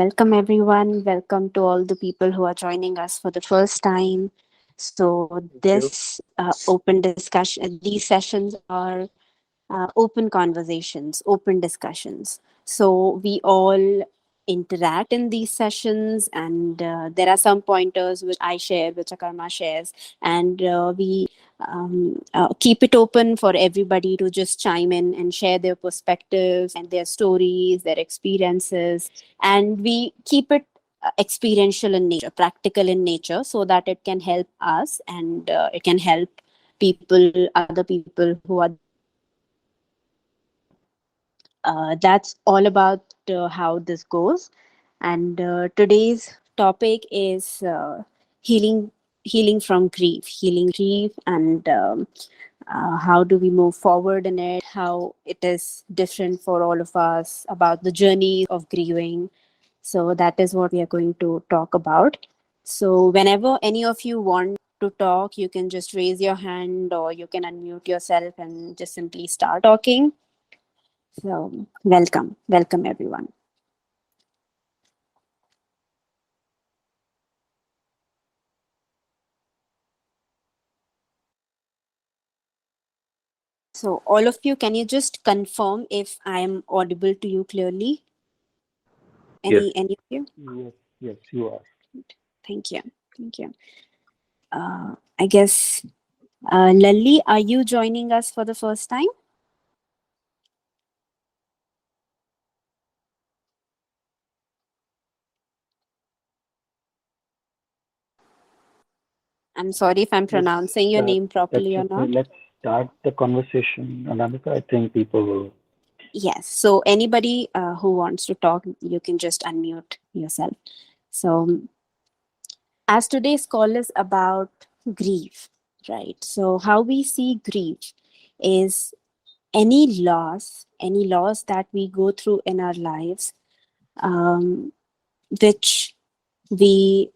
Welcome, everyone. Welcome to all the people who are joining us for the first time. So, Thank you. this open discussion, these sessions are open conversations, open discussions. So, we all interact in these sessions, and there are some pointers which I share, which Akarma shares, and we keep it open for everybody to just chime in and share their perspectives and their stories, their experiences, and we keep it experiential in nature, practical in nature, so that it can help us and it can help people, other people who are there listening. So that's all about how this goes. And today's topic is healing from grief, and how do we move forward in it? How it is different for all of us about the journey of grieving. So that is what we are going to talk about. So whenever any of you want to talk, you can just raise your hand or you can unmute yourself and just simply start talking. So, welcome everyone. So, all of you, can you just confirm if I am audible to you clearly? Yes, Any of you? yes, you are. Thank you. Thank you. I guess, Lalli, are you joining us for the first time? I'm sorry if I'm Yes, pronouncing your that, name that's properly or okay. not. Let's start the conversation. Anamika, I think people will. Yes. So, anybody who wants to talk, you can just unmute yourself. So, as today's call is about grief, right? So, how we see grief is any loss that we go through in our lives, um, which we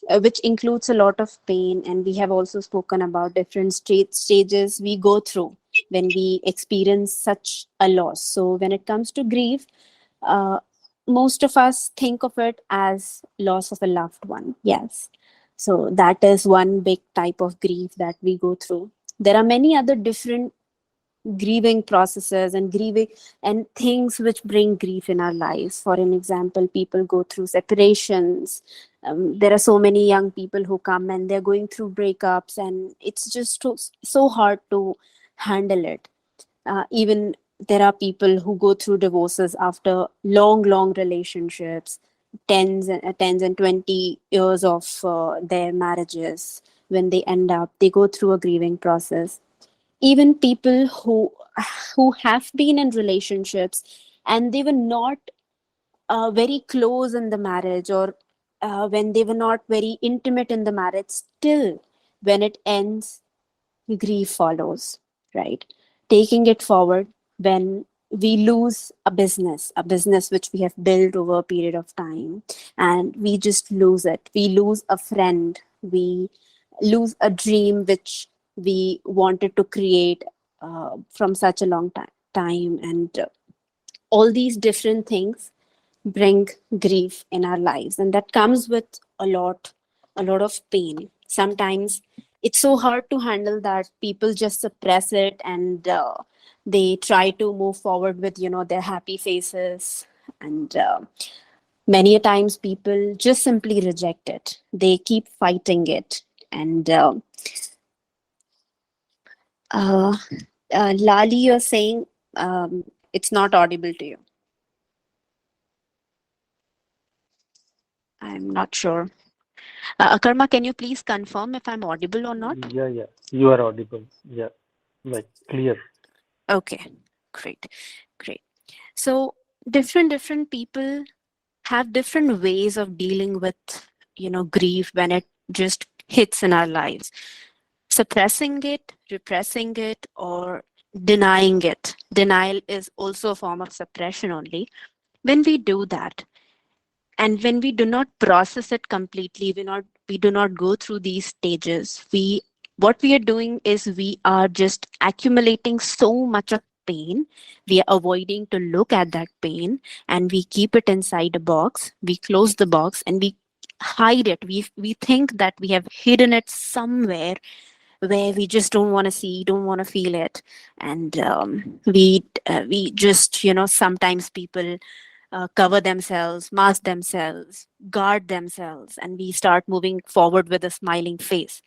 which includes a lot of pain, and we have also spoken about different stages we go through when we experience such a loss. So, when it comes to grief, uh, most of us think of it as loss of a loved one. Yes. So that is one big type of grief that we go through. There are many other different grieving processes and grieving and things which bring grief in our lives. For an example, people go through separations. There are so many young people who come and they're going through breakups, and it's just so hard to handle it. Even there are people who go through divorces after long relationships, tens and 20 years of their marriages. When they end up, they go through a grieving process. Even people who have been in relationships and they were not very close in the marriage, or when they were not very intimate in the marriage, still when it ends, grief follows, right? Taking it forward, when we lose a business which we have built over a period of time, and we just lose it. We lose a friend, we lose a dream which we wanted to create from such a long time, and all these different things bring grief in our lives, and that comes with a lot of pain. Sometimes it's so hard to handle that people just suppress it, and they try to move forward with their happy faces, and many a times people just simply reject it. They keep fighting it, and uh, Lali, you're saying it's not audible to you. I'm not sure. Akarma, can you please confirm if I'm audible or not? Yeah, you are audible. Yeah, like clear. Okay, great, great. So different people have different ways of dealing with grief when it just hits in our lives. Suppressing it, repressing it, or denying it. Denial is also a form of suppression only. When we do that, and when we do not process it completely, we do not go through these stages, we what we are doing is we are just accumulating so much of pain, we are avoiding to look at that pain, and we keep it inside a box. We close the box and we hide it. We think that we have hidden it somewhere where we just don't want to see, don't want to feel it, and we just, sometimes people cover themselves, mask themselves, guard themselves, and we start moving forward with a smiling face.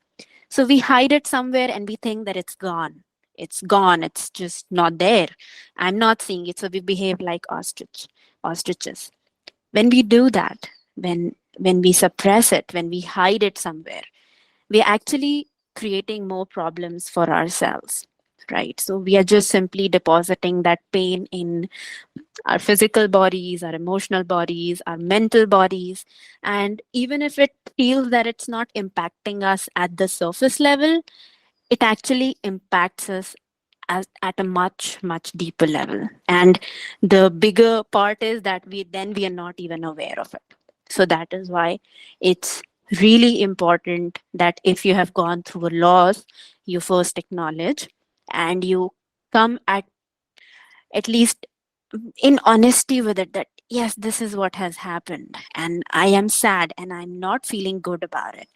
So we hide it somewhere and we think that it's gone. It's gone. It's just not there. I'm not seeing it. So we behave like ostriches. When we do that, when we suppress it, when we hide it somewhere, we're actually creating more problems for ourselves. Right. So we are just simply depositing that pain in our physical bodies, our emotional bodies, our mental bodies. And even if it feels that it's not impacting us at the surface level, it actually impacts us at a much, much deeper level. And the bigger part is that we are not even aware of it. So that is why it's really important that if you have gone through a loss, you first acknowledge and you come at least in honesty with it, that yes, this is what has happened and I am sad and I'm not feeling good about it.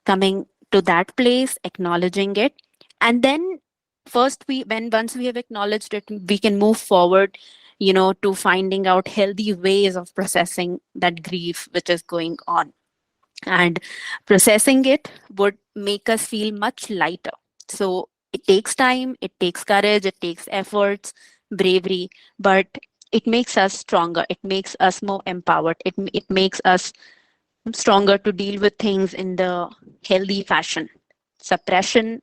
Coming to that place, acknowledging it, and then first we when once we have acknowledged it, we can move forward, to finding out healthy ways of processing that grief which is going on. And processing it would make us feel much lighter. So it takes time, it takes courage, it takes efforts, bravery, but it makes us stronger, it makes us more empowered, it makes us stronger to deal with things in the healthy fashion. Suppression,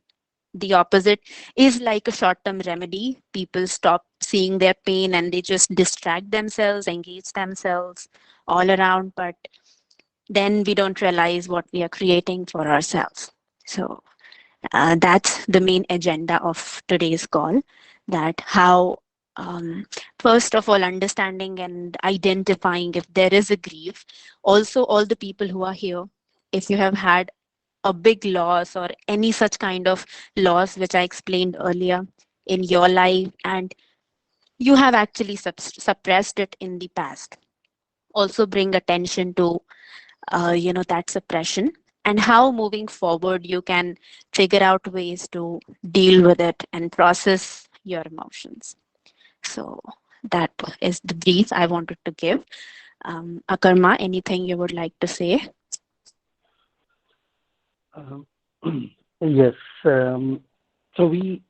the opposite, is like a short term remedy. People stop seeing their pain and they just distract themselves, engage themselves all around, but then we don't realize what we are creating for ourselves. So that's the main agenda of today's call, that how first of all understanding and identifying if there is a grief. Also, all the people who are here, if you have had a big loss or any such kind of loss which I explained earlier in your life, and you have actually suppressed it in the past, also bring attention to that suppression, and how moving forward you can figure out ways to deal with it and process your emotions. So that is the brief I wanted to give. Akarma, anything you would like to say? Um, yes. So we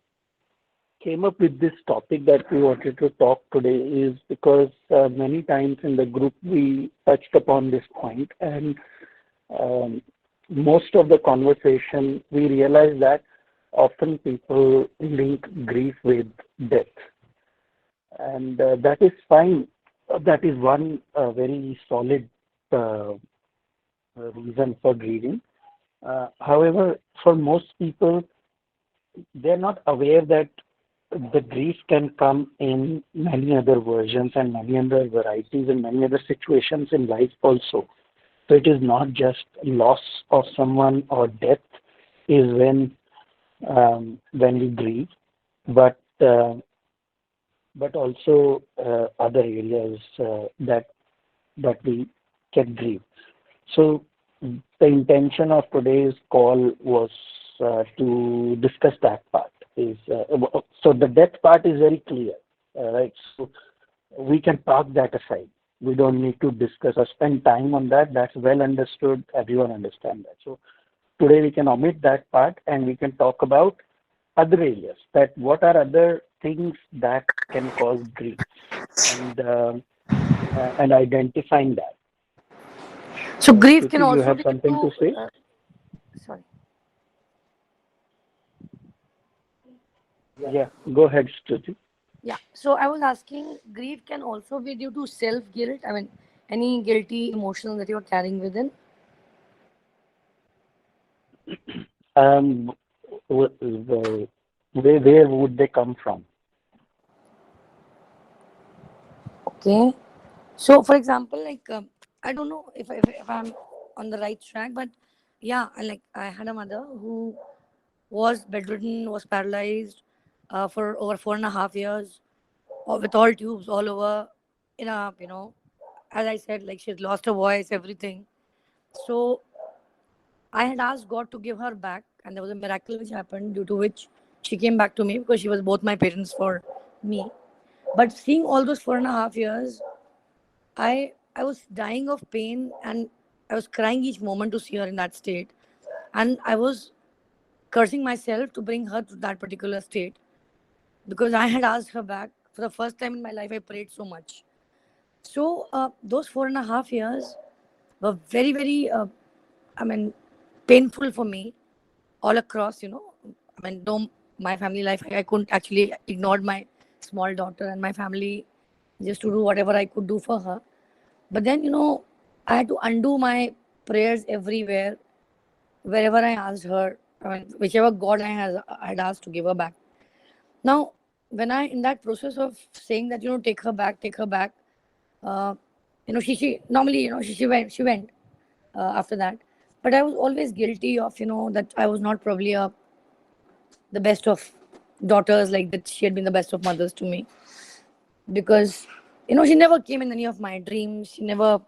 came up with this topic that we wanted to talk today is because many times in the group we touched upon this point, and um, most of the conversation we realized that often people link grief with death, and that is fine. That is one very solid uh, reason for grieving. However, for most people, they're not aware that the grief can come in many other versions and many other varieties and many other situations in life also. So it is not just loss of someone or death is when we grieve, but also other areas that we can grieve. So the intention of today's call was to discuss that part. So the death part is very clear, right? So we can park that aside. We don't need to discuss or spend time on that. That's well understood. Everyone understands that. So today we can omit that part and we can talk about other areas. That what are other things that can cause grief, and identifying that. So grief can Shruti, you also have be due something to to say? sorry. Yeah, go ahead, Shruti. Yeah. So I was asking, grief can also be due to self guilt. I mean, any guilty emotion that you're carrying within. Um, where would they come from? Okay. So, for example, like I don't know if I'm on the right track, but yeah, I had a mother who was bedridden, was paralyzed for over 4.5 years. with all tubes all over in a, as I said, like she's lost her voice, everything. So I had asked God to give her back, and there was a miracle which happened, due to which she came back to me, because she was both my parents for me. But seeing all those 4.5 years, I was dying of pain, and I was crying each moment to see her in that state, and I was cursing myself to bring her to that particular state, because I had asked her back. For the first time in my life, I prayed so much. So those 4.5 years were very, very, I mean, painful for me all across. I mean, though my family life, I couldn't actually ignore my small daughter and my family, just to do whatever I could do for her. But then, I had to undo my prayers everywhere, wherever I asked her, I mean, whichever God I had asked to give her back. Now, when I, in that process of saying that, take her back, uh, she normally, she went after that. But I was always guilty of, that I was not probably the best of daughters, like that she had been the best of mothers to me. Because, she never came in any of my dreams. She never,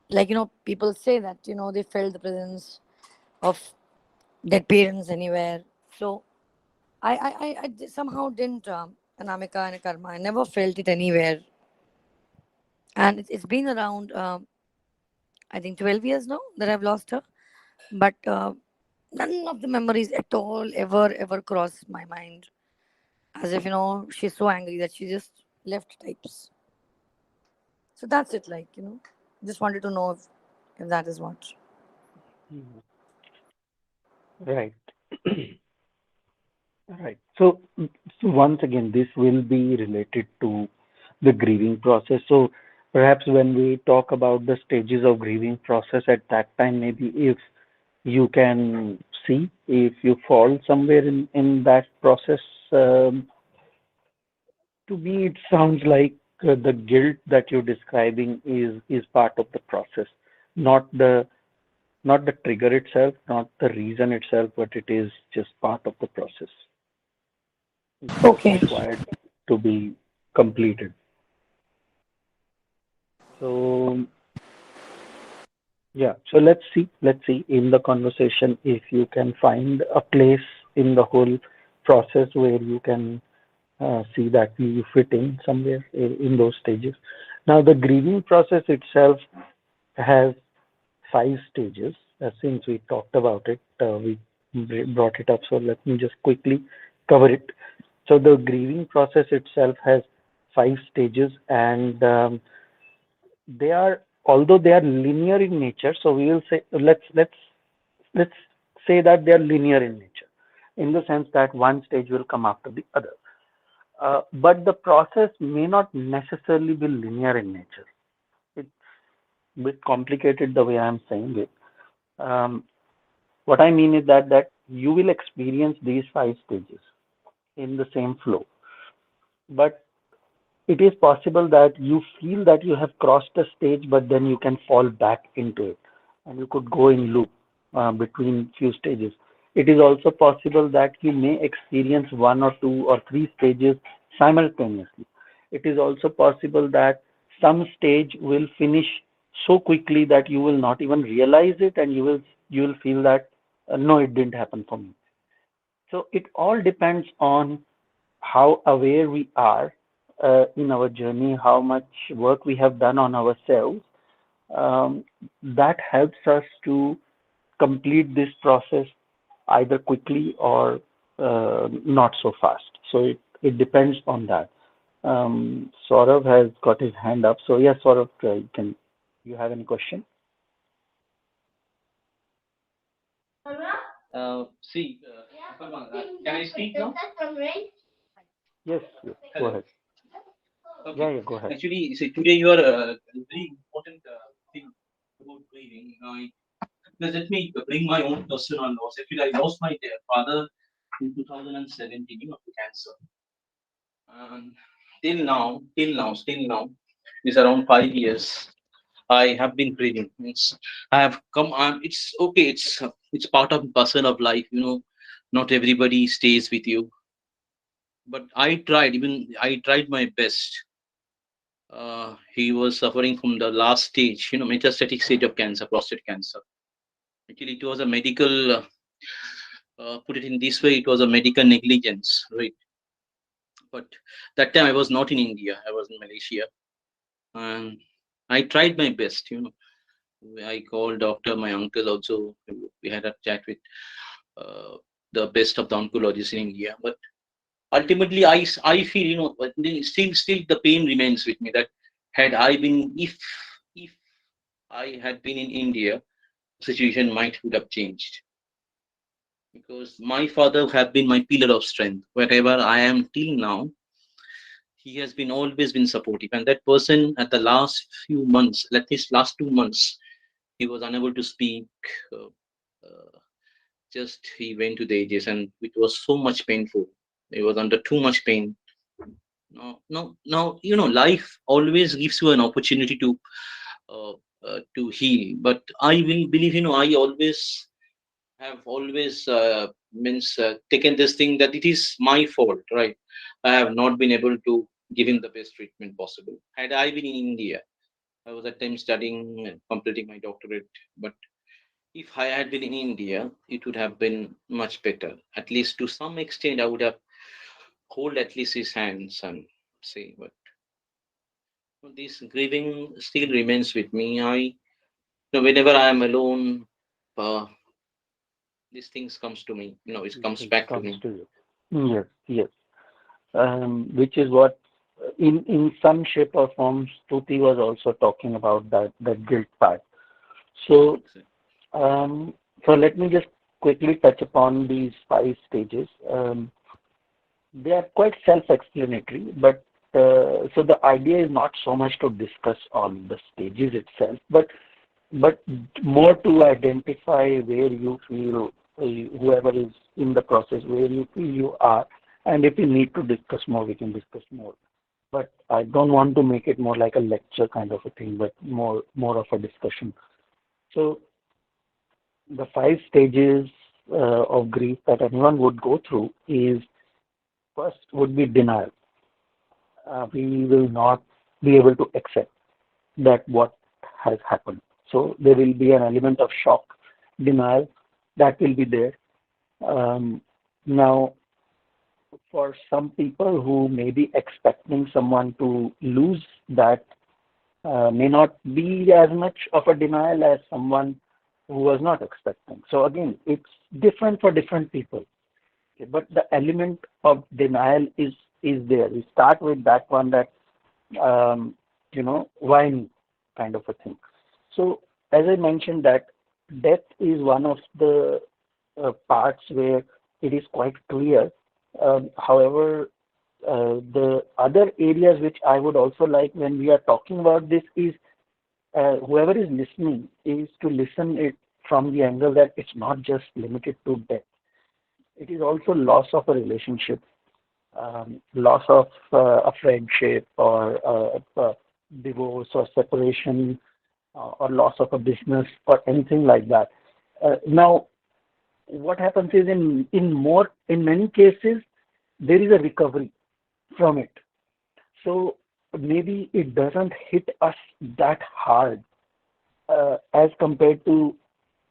like, people say that, they felt the presence of dead parents anywhere. So I somehow didn't, Anamika and Karma, I never felt it anywhere. And it's been around, I think, 12 years now that I've lost her. But none of the memories at all ever crossed my mind. As if, she's so angry that she just left types. So that's it, like, just wanted to know if that is what. Mhm. Right. Right. So once again, this will be related to the grieving process. So perhaps when we talk about the stages of grieving process at that time, maybe if you can see if you fall somewhere in that process, um, to me it sounds like the guilt that you're describing is part of the process, not the trigger itself, not the reason itself, but it is just part of the process that's Okay. required to be completed. So yeah, so let's see in the conversation if you can find a place in the whole process where you can see that you fit in somewhere in those stages. Now, the grieving process itself has 5 stages. Since we talked about it, we brought it up. So let me just quickly cover it. So the grieving process itself has 5 stages, and they are, although they are linear in nature. So we will say, let's say that they are linear in nature, in the sense that one stage will come after the other. But the process may not necessarily be linear in nature. It's a bit complicated the way I'm saying it. Um, what I mean is that you will experience these 5 stages in the same flow, but it is possible that you feel that you have crossed a stage, but then you can fall back into it, and you could go in loop between few stages. It is also possible that you may experience one or two or three stages simultaneously. It is also possible that some stage will finish so quickly that you will not even realize it, and you will feel that no, it didn't happen for me. So it all depends on how aware we are in our journey, how much work we have done on ourselves. Um, that helps us to complete this process either quickly or not so fast. So it depends on that. Saurav has got his hand up. So yes, Saurav, you have any question? Yes, yes, go ahead. Yeah, yeah, go ahead. but I tried my best. He was suffering from the last stage, metastatic stage of cancer, prostate cancer. Actually, it was a medical, put it in this way, it was a medical negligence, right? But that time I was not in India, I was in Malaysia. And I tried my best, I called doctor, my uncle also, we had a chat with uh, the best of the oncologists in India. But ultimately, I feel, but then still the pain remains with me that had I been, if I had been in India, situation might would have changed, because my father have been my pillar of strength. Wherever I am till now, he has been always been supportive. And that person at the last few months, at least last 2 months, he was unable to speak. Uh, uh, just he went to the ages, and it was so much painful. He was under too much pain. No, no, now life always gives you an opportunity uh, to heal. But I will believe, I always have always means taken this thing that it is my fault, right? I have not been able to give him the best treatment possible. Had I been in India, I was at time studying and completing my doctorate. But if I had been in India, it would have been much better. At least to some extent, I would have hold at least his hands and say, but this grieving still remains with me. Whenever I am alone, uh, these things comes to me. It comes It back to comes me. to you. Yes, yes. Which is what, in some shape or form, Stuti was also talking about that guilt part. So, um, so let me just quickly touch upon these 5 stages. They are quite self-explanatory, but so the idea is not so much to discuss on the stages itself, but more to identify where you feel, whoever is in the process, where you feel you are, and if we need to discuss more, we can discuss more. But I don't want to make it more like a lecture kind of a thing, but more of a discussion. So the 5 stages of grief that anyone would go through is, first would be denial. We will not be able to accept that what has happened. So there will be an element of shock, denial, that will be there. Now, for some people who may be expecting someone to lose, that may not be as much of a denial as someone who was not expecting. So again, it's different for different people. Okay, but the element of denial is there. We start with that one, that why me, kind of a thing. So as I mentioned, that death is one of the parts where it is quite clear. However, the other areas which I would also like, when we are talking about this, is whoever is listening is to listen it from the angle that it's not just limited to death. It is also loss of a relationship, loss of a friendship, or divorce or separation, or loss of a business or anything like that. Now, what happens is, in many cases, there is a recovery from it. So maybe it doesn't hit us that hard as compared to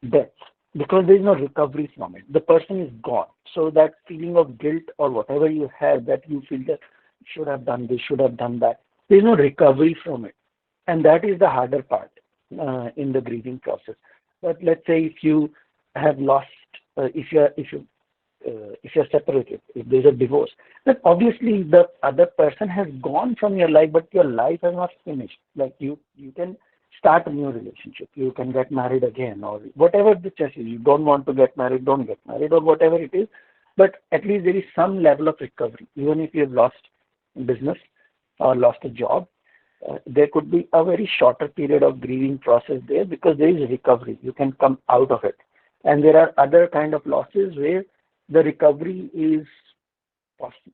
death, because there is no recovery from it. The person is gone. So that feeling of guilt or whatever you have, that you feel that should have done this, should have done that, there is no recovery from it. And that is the harder part in the grieving process. But let's say if you have lost, if you're separated, if there's a divorce, then obviously the other person has gone from your life, but your life has not finished. Like you can start a new relationship, you can get married again, or whatever the choice is. You don't want to get married, don't get married, or whatever it is. But at least there is some level of recovery, even if you've lost business or lost a job. There could be a very shorter period of grieving process there, because there is recovery. You can come out of it. And there are other kind of losses where the recovery is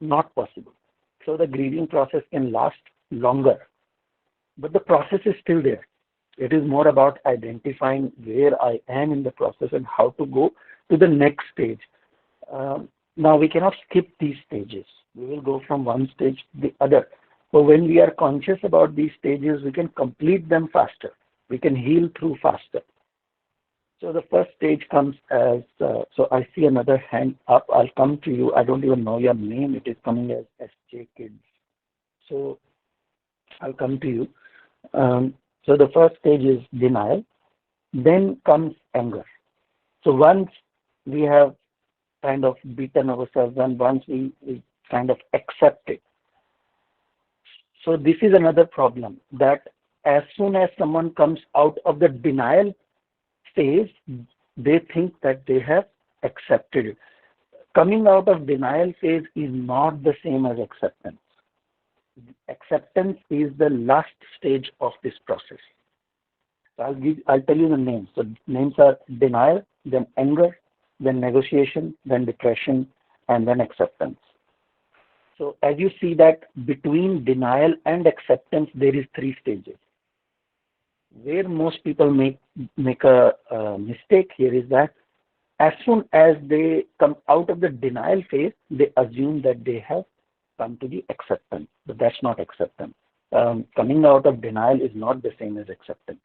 not possible. So the grieving process can last longer, but the process is still there. It is more about identifying where I am in the process and how to go to the next stage. Now we cannot skip these stages. We will go from one stage to the other. But when we are conscious about these stages, we can complete them faster. We can heal through faster. So the first stage comes as, so I see another hand up. I'll come to you. I don't even know your name. It is coming as 𝗕𝗔 Kids. So I'll come to you. So the first stage is denial. Then comes anger. So once we have kind of beaten ourselves and once we kind of accept it. So this is another problem, that as soon as someone comes out of the denial phase, they think that they have accepted it. Coming out of denial phase is not the same as acceptance. Acceptance is the last stage of this process. So I'll tell you the names. So names are denial, then anger, then negotiation, then depression, and then acceptance. So as you see that between denial and acceptance, there is 3 stages. Where most people make a mistake here is that as soon as they come out of the denial phase, they assume that they have come to the acceptance, but that's not acceptance. Coming out of denial is not the same as acceptance.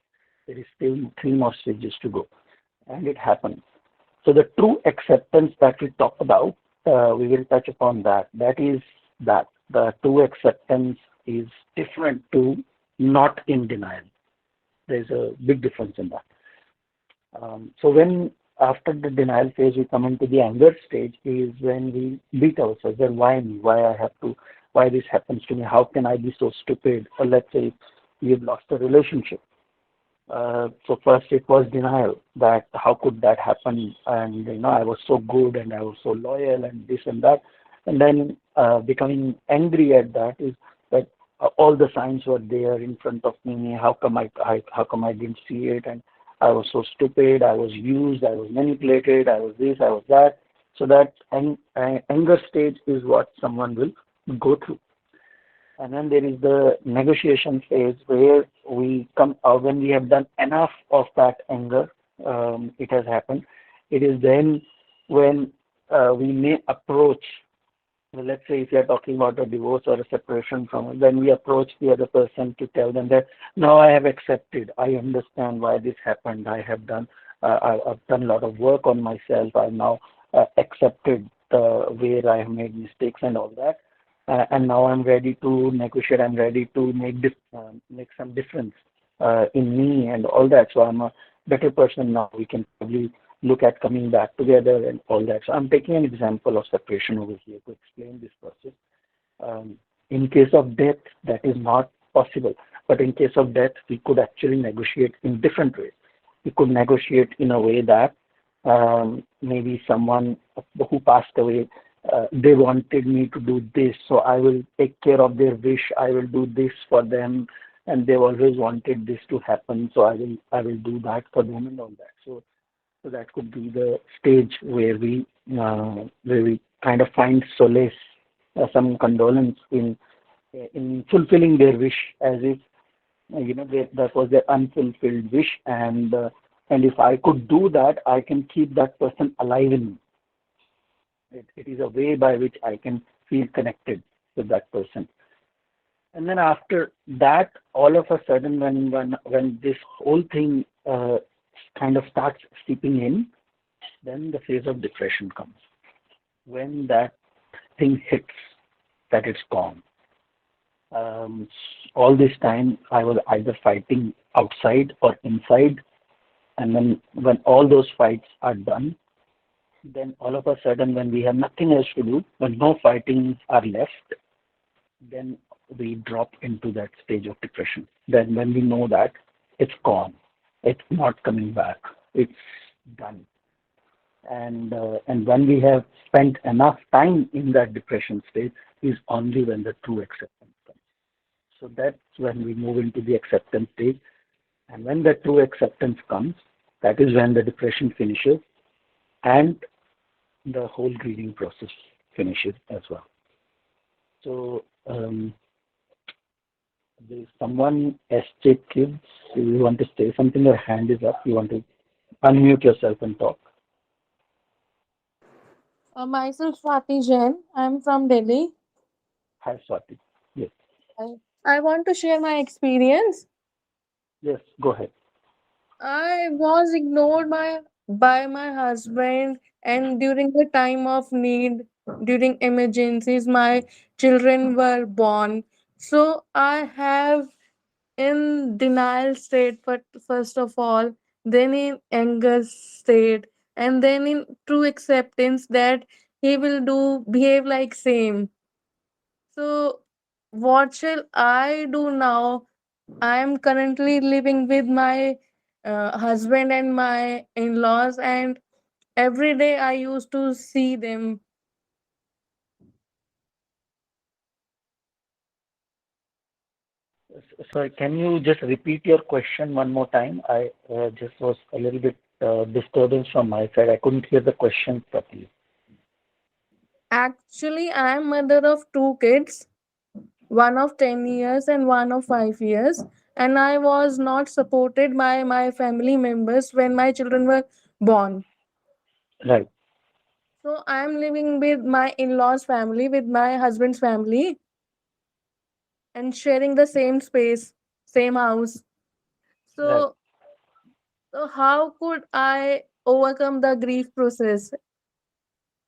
There is still 3 more stages to go, and it happens. So the true acceptance that we talk about, we will touch upon that. That is that the true acceptance is different to not in denial. There's a big difference in that. So when after the denial phase we come into the anger stage is when we beat ourselves. Then why me? Why this happens to me? How can I be so stupid? Or let's say we've lost a relationship. So first it was denial, that how could that happen, and I was so good and I was so loyal and this and that, and then becoming angry at that is that all the signs were there in front of me. How come I didn't see it? And I was so stupid. I was used. I was manipulated. I was this. I was that. So that anger stage is what someone will go through. And then there is the negotiation phase where we come out when we have done enough of that anger. It has happened. It is then when we may approach. Let's say if you are talking about a divorce or a separation from, then we approach the other person to tell them that now I have accepted. I understand why this happened. I've done a lot of work on myself. I now accepted where I have made mistakes and all that. And now I'm ready to negotiate. I'm ready to make some difference in me and all that. So I'm a better person now. We can probably look at coming back together and all that. So I'm taking an example of separation over here to explain this process. In case of death, that is not possible. But in case of death, we could actually negotiate in different ways. We could negotiate in a way that maybe someone who passed away, they wanted me to do this, so I will take care of their wish. I will do this for them, and they've always wanted this to happen, so I will do that for them and all that. So that could be the stage where we kind of find solace, some condolence in fulfilling their wish, as if that was their unfulfilled wish, and if I could do that, I can keep that person alive in me. It is a way by which I can feel connected with that person. And then after that, all of a sudden, when this whole thing kind of starts seeping in, then the phase of depression comes. When that thing hits, that it's gone. All this time, I was either fighting outside or inside, and then when all those fights are done, then all of a sudden, when we have nothing else to do, when no fighting are left, then we drop into that stage of depression. Then when we know that it's gone, it's not coming back, it's done. And when we have spent enough time in that depression state is only when the true acceptance comes. So that's when we move into the acceptance stage. And when the true acceptance comes, that is when the depression finishes and the whole grieving process finishes as well. So there's someone, 𝗕𝗔 Kids, you want to say something, your hand is up, you want to unmute yourself and talk. Myself Swati Jain. I'm from Delhi. Hi, Swati. Yes, I want to share my experience. yes, go ahead. I was ignored by my husband, and during the time of need, during emergencies, my children were born. So I have in denial state, but first of all, then in anger state, and then in true acceptance that he will do behave like same. So, what shall I do now? I am currently living with my husband and my in laws, and every day I used to see them. Sorry, can you just repeat your question one more time? I just was a little bit disturbance from my side. I couldn't hear the question properly. Actually, I am mother of two kids, one of 10 years and one of 5 years, and I was not supported by my family members when my children were born. Right, So, I am living with my in laws' family, with my husband's family, and sharing the same space, same house. right. So, so how could I overcome the grief process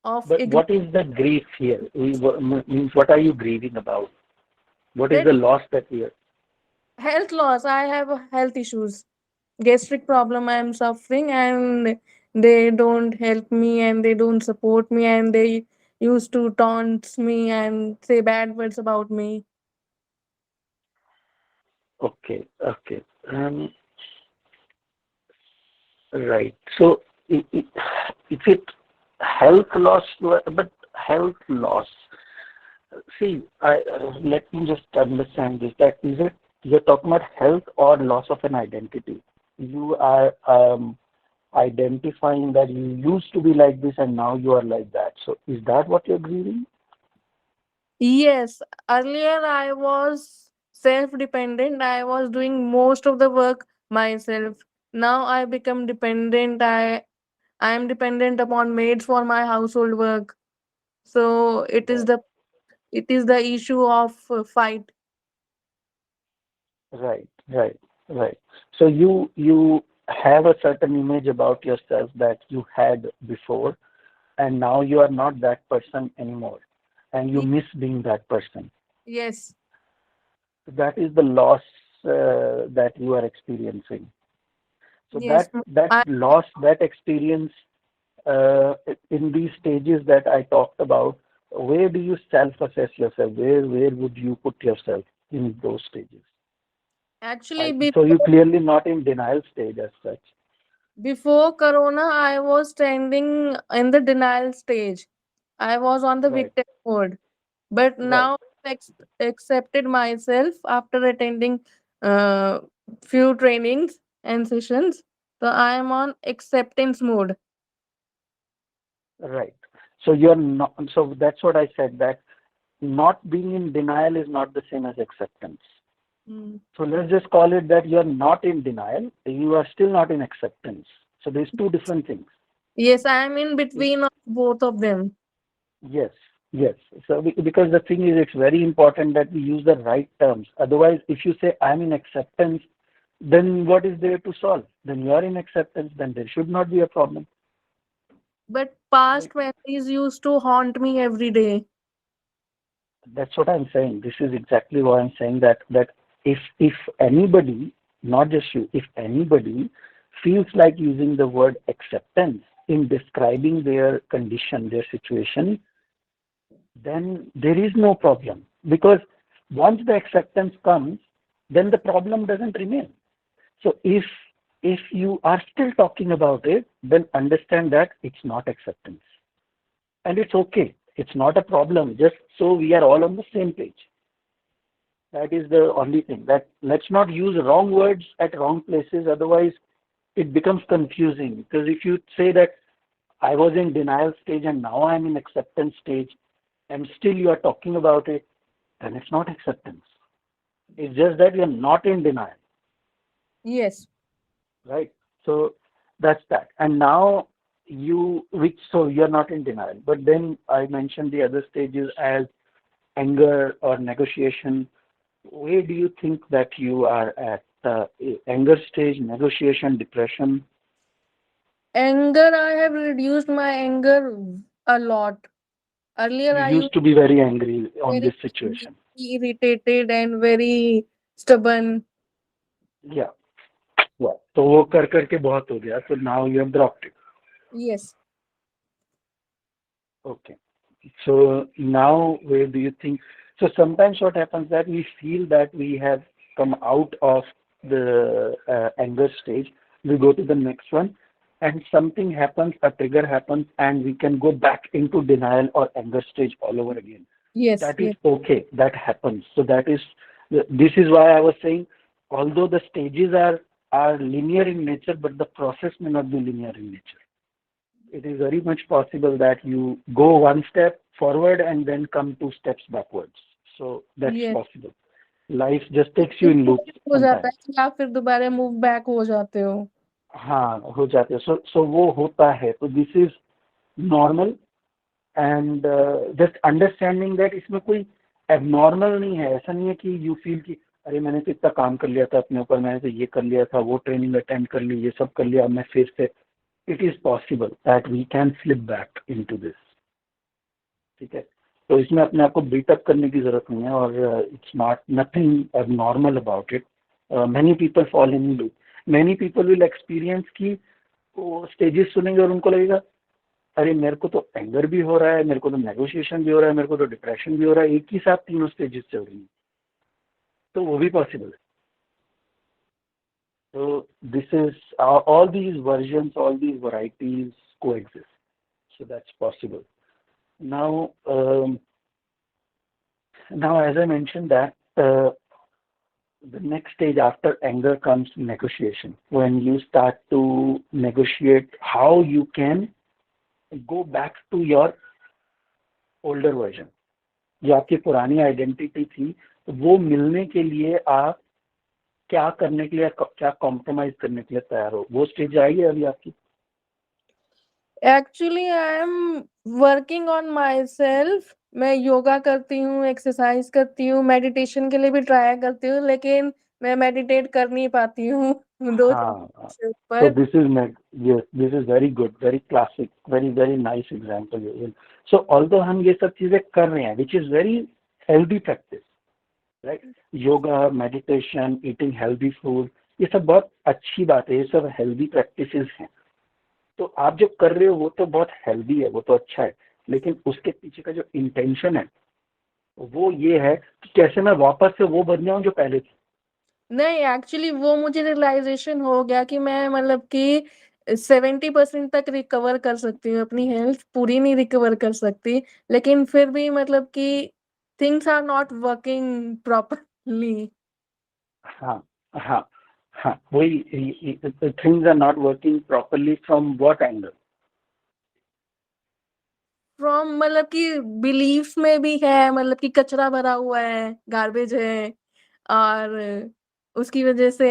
of But what is the grief here? Means what are you grieving about? What is that the loss that we are? health loss? I have health issues, gastric problem. I am suffering, and they don't help me, and they don't support me, and they used to taunt me and say bad words about me. Okay, okay. Right. So, if it health loss, but health loss. See, let me just understand this. That is it. You're talking about health or loss of an identity. You are identifying that you used to be like this and now you are like that. So, is that what you're grieving? Yes, earlier I was self dependent. I was doing most of the work myself. Now I become dependent. I am dependent upon maids for my household work. So Right. it is the issue of fight. Right, right, right. So you have a certain image about yourself that you had before, and now you are not that person anymore, and you Ye- miss being that person. Yes, That is the loss that you are experiencing. So yes. that I loss, that experience uh, in these stages that I talked about, where do you self-assess yourself? Where would you put yourself in those stages? actually So you clearly not in denial stage as such. before Corona, I was standing in the denial stage. I was on the Right, victim mode. But right, now I've accepted myself after attending uh, few trainings and sessions. So I am on acceptance mode. right. So you're not, so that's what I said, that not being in denial is not the same as acceptance. Mm. So let's just call it that you're not in denial, you are still not in acceptance. So there's two different things. Yes, I am in If, between of both of them. yes, yes. So because the thing is, it's very important that we use the right terms. Otherwise, if you say I'm in acceptance, then what is there to solve? Then you are in acceptance, then there should not be a problem. But Right? past memories used to haunt me every day. That's what I'm saying. This is exactly why I'm saying that if anybody, not just you, if anybody feels like using the word acceptance in describing their condition, their situation, then there is no problem. Because once the acceptance comes, then the problem doesn't remain. So if you are still talking about it, then understand that it's not acceptance. And it's okay. It's not a problem. Just so we are all on the same page. That is the only thing. That let's not use wrong words at wrong places. Otherwise, it becomes confusing. Because if you say that I was in denial stage and now I'm in acceptance stage, and still you are talking about it, then it's not acceptance. It's just that you're not in denial, Yes. right? So that's that. And now, so you're not in denial. But then I mentioned the other stages as anger or negotiation. Where do you think that you are at? Anger stage, negotiation, depression? Anger, I have reduced my anger a lot. Earlier, You I used used to be very angry to on be this situation. very irritated and very stubborn. Yeah. Yeah. तो वो कर करके बहुत हो गया. So now you have dropped it. Yes. Okay. So now where do you think? So sometimes what happens that we feel that we have come out of the anger stage. We go to the next one, and something happens, a trigger happens, and we can go back into denial or anger stage all over again. Yes. That is Yes. okay. That happens. So this is why I was saying, although the stages are linear in nature, but the process may not be linear in nature. It is very much possible that you go one step forward and then come 2 steps backwards. So that's Yes. possible. Life just takes you in loops हो जाता है sometimes. कि आप फिर दोबारा move back हो जाते हो. हाँ, हो जाते हैं. So वो होता है. तो this is normal and just understanding that इसमें कोई abnormal नहीं है. ऐसा नहीं है कि you feel कि अरे मैंने तो इतना काम कर लिया था अपने ऊपर, मैंने तो ये कर लिया था, वो ट्रेनिंग अटेंड कर ली, ये सब कर लिया, अब मैं फिर से. It is possible that we can slip back into this. ठीक है. तो इसमें अपने आप को बीटअप करने की जरूरत नहीं है और it's not nothing abnormal about it. Many people fall in loop. Many people will experience कि वो स्टेजेस सुनेंगे और उनको लगेगा अरे मेरे को तो एंगर भी हो रहा है, मेरे को तो नेगोशिएशन भी हो रहा है, मेरे को तो डिप्रेशन भी हो रहा है, एक ही साथ तीनों स्टेजेस चल रही है. तो वो भी पॉसिबल है. So this is all these versions, all these varieties coexist. So that's possible. Now, as I mentioned that the next stage after anger comes negotiation. When you start to negotiate how you can go back to your older version. जो आपकी पुरानी identity थी, वो मिलने के लिए आप क्या करने के लिए, क्या कॉम्प्रोमाइज करने के लिए तैयार हो, वो स्टेज आई है अभी आपकी? Actually I am working on my self. मैं योगा करती हूँ, एक्सरसाइज करती हूँ, मेडिटेशन के लिए भी ट्राई करती हूँ, लेकिन मैं मेडिटेट कर नहीं पाती हूँ 2 से So ऊपर. this is very good, very classic, very nice example. So although हम ये सब चीजें कर रहे हैं, which is very healthy practice, right? Yoga, meditation, eating healthy food, ये सब बहुत अच्छी बात है, ये सब healthy practices हैं. तो आप जो कर रहे हो वो तो बहुत हेल्दी है, वो तो अच्छा है, लेकिन उसके पीछे का जो इंटेंशन है वो ये है कि कैसे मैं वापस से वो बन जाऊं जो पहले थी. नहीं, एक्चुअली वो मुझे रियलाइजेशन हो गया कि मैं मतलब कि 70% तक रिकवर कर सकती हूँ. अपनी हेल्थ पूरी नहीं रिकवर कर सकती, लेकिन फिर भी मतलब कि things are not working properly. हाँ हाँ हाँ, वही. Things are not working properly from what angle? From मतलब कि बिलीफ में भी है, मतलब कि कचरा भरा हुआ है, गार्बेज है, और उसकी वजह से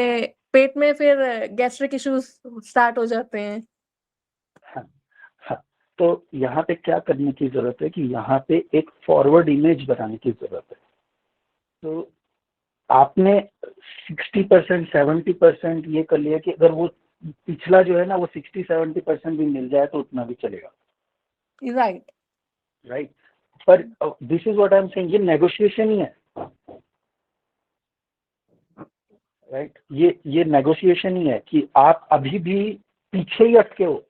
पेट में फिर गैस्ट्रिक इश्यूज स्टार्ट हो जाते हैं. हाँ हाँ. तो यहाँ पे क्या करने की जरूरत है कि यहाँ पे एक फॉरवर्ड इमेज बनाने की जरूरत है. तो आपने 60% 70% ये कर लिया कि अगर वो पिछला जो है ना वो 60-70% भी मिल जाए तो उतना भी चलेगा. राइट. राइट. पर this is what I am saying, ये नेगोशिएशन ही है. राइट. ये नेगोशिएशन ही है कि आप अभी भी पीछे ही अटके हो.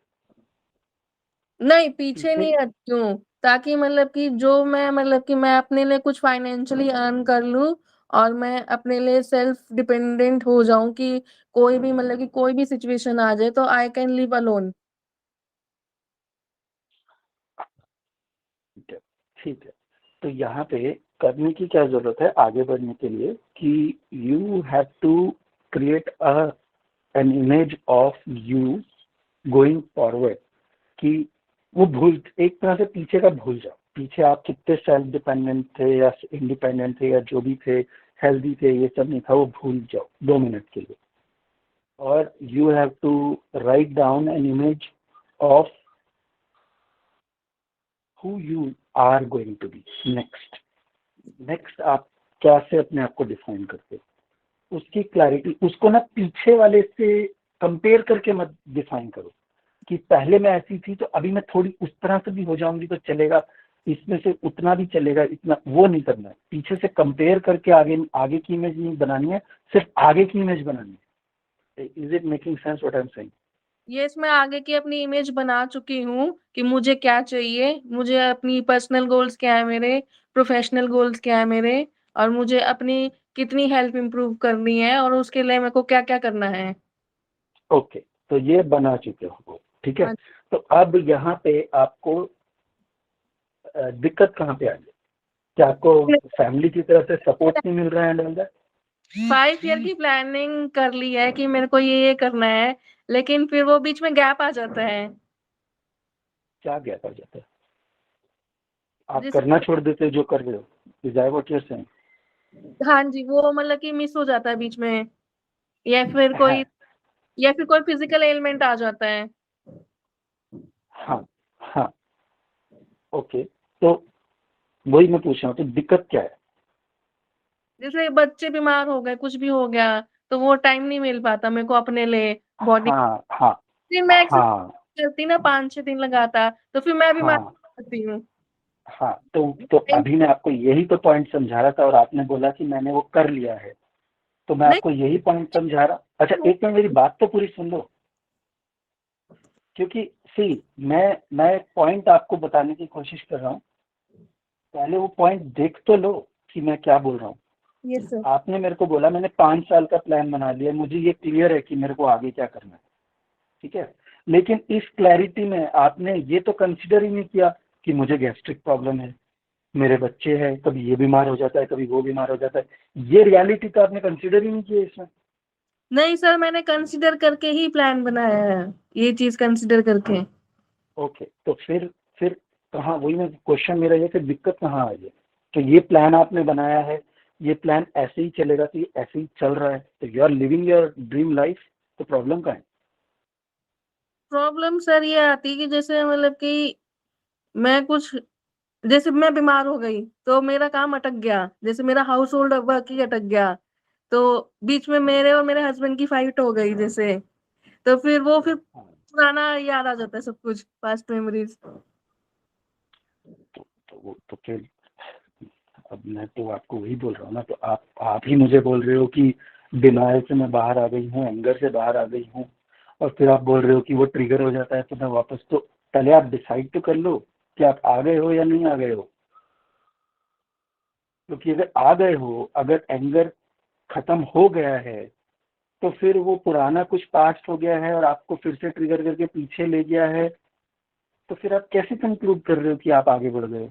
नहीं, पीछे नहीं हटती हूँ, ताकि मतलब कि जो मैं मतलब कि मैं अपने लिए कुछ फाइनेंशियली अर्न कर लूँ और मैं अपने लिए सेल्फ डिपेंडेंट हो जाऊं कि कोई भी मतलब कि कोई भी सिचुएशन आ जाए तो आई कैन लिव अलोन. ठीक है. तो यहाँ पे करने की क्या जरूरत है आगे बढ़ने के लिए कि you have to create an image of you going forward. कि वो एक तरह से पीछे का भूल जाओ. पीछे आप कितने सेल्फ डिपेंडेंट थे या इंडिपेंडेंट थे या जो भी थे, हेल्दी थे, ये सब नहीं था, वो भूल जाओ 2 मिनट के लिए. और you have to write down an image of who you are going to be next आप कैसे अपने आप को डिफाइन करते हो, उसकी क्लैरिटी, उसको ना पीछे वाले से कंपेयर करके मत डिफाइन करो कि पहले मैं ऐसी थी तो अभी मैं थोड़ी उस तरह से भी हो जाऊंगी तो चलेगा, इसमें से उतना भी चलेगा, इतना वो नहीं करना है। पीछे से कंपेयर करके आगे की इमेज नहीं बनानी है, सिर्फ आगे की इमेज बनानी है। Is it making sense what I am saying? Yes, मैं आगे की अपनी इमेज बना चुकी हूँ कि मुझे क्या चाहिए, मुझे अपनी पर्सनल गोल्स क्या है मेरे, प्रोफेशनल गोल्स क्या है मेरे, और मुझे अपनी कितनी हेल्थ इंप्रूव करनी है और उसके लिए मेरे को क्या क्या करना है। ओके, तो ये बना चुके हो, ठीक है। हाँ। तो अब यहाँ पे आपको दिक्कत कहाँ पे आ गई? क्या आपको फैमिली की तरफ से सपोर्ट नहीं मिल रहा है एंड ऑल दैट? 5 ईयर की प्लानिंग कर ली है कि मेरे को ये करना है, लेकिन फिर वो बीच में गैप आ जाता है। क्या गैप आ जाता है? आप जैसे करना छोड़ देते हो जो कर रहे हो? Is that what you are saying? हाँ जी, वो मतलब कि मिस हो जाता है बीच में, या फिर हाँ कोई फिजिकल एलिमेंट आ जाता है। हाँ हाँ, ओके, तो वही मैं पूछ रहा हूँ, तो दिक्कत क्या है? जैसे बच्चे बीमार हो गए, कुछ भी हो गया, तो वो टाइम नहीं मिल पाता मेरे को अपने लिए, बॉडी। हाँ हाँ फिर मैं एक्सरसाइज हाँ करती ना 5-6 दिन लगातार, तो फिर मैं बीमार हाँ होती हूँ। हाँ, तो अभी मैं आपको यही तो पॉइंट समझा रहा था और आपने बोला कि मैंने वो कर लिया है, तो मैं नहीं, आपको यही पॉइंट समझा रहा। अच्छा एक मिनट, मेरी बात तो पूरी सुन लो, क्योंकि सी मैं एक पॉइंट आपको बताने की कोशिश कर रहा हूँ, पहले वो पॉइंट देख तो लो कि मैं क्या बोल रहा हूँ। Yes sir. आपने मेरे को बोला मैंने 5 साल का प्लान बना लिया, मुझे ये क्लियर है कि मेरे को आगे क्या करना है, ठीक है। लेकिन इस क्लैरिटी में आपने ये तो कंसिडर ही नहीं किया कि मुझे गैस्ट्रिक प्रॉब्लम है, मेरे बच्चे हैं, कभी ये बीमार हो जाता है, कभी वो बीमार हो जाता है, ये रियलिटी तो आपने कंसिडर ही नहीं किया इसमें। नहीं सर, मैंने कंसिडर करके ही प्लान बनाया है, ये चीज कंसिडर करके। ओके, तो फिर कहाँ, वही मैं क्वेश्चन मेरा ये कि दिक्कत कहाँ आई है? तो ये प्लान आपने बनाया है, ये प्लान ऐसे ही चलेगा, तो ये ऐसे ही चल रहा है, तो you are living your dream life, तो प्रॉब्लम कहाँ है? प्रॉब्लम सर ये आती कि जैसे मतलब कि मैं कुछ, जैसे मैं बीमार हो गई तो मेरा काम अटक गया, जैसे मेरा हाउस होल्ड वर्क ही अटक गया, तो बीच में मेरे और मेरे हस्बैंड की फाइट हो गई जैसे, तो फिर हाँ, पुराना याद आ जाता है, सब कुछ पास्ट मेमोरीज। तो फिर अब मैं तो आपको वही बोल रहा हूँ ना, तो आप ही मुझे बोल रहे हो कि डिनायल से मैं बाहर आ गई हूँ, एंगर से बाहर आ गई हूँ, और फिर आप बोल रहे हो कि वो ट्रिगर हो जाता है तो मैं वापस, तो पहले आप डिसाइड तो कर लो कि आप आ गए हो या नहीं आ गए हो। क्योंकि अगर आ गए हो, अगर एंगर खत्म हो गया है, तो फिर वो पुराना कुछ पास्ट हो गया है और आपको फिर से ट्रिगर करके पीछे ले गया है, तो फिर आप कैसे कंक्लूड कर रहे हो कि आप आगे बढ़ गए?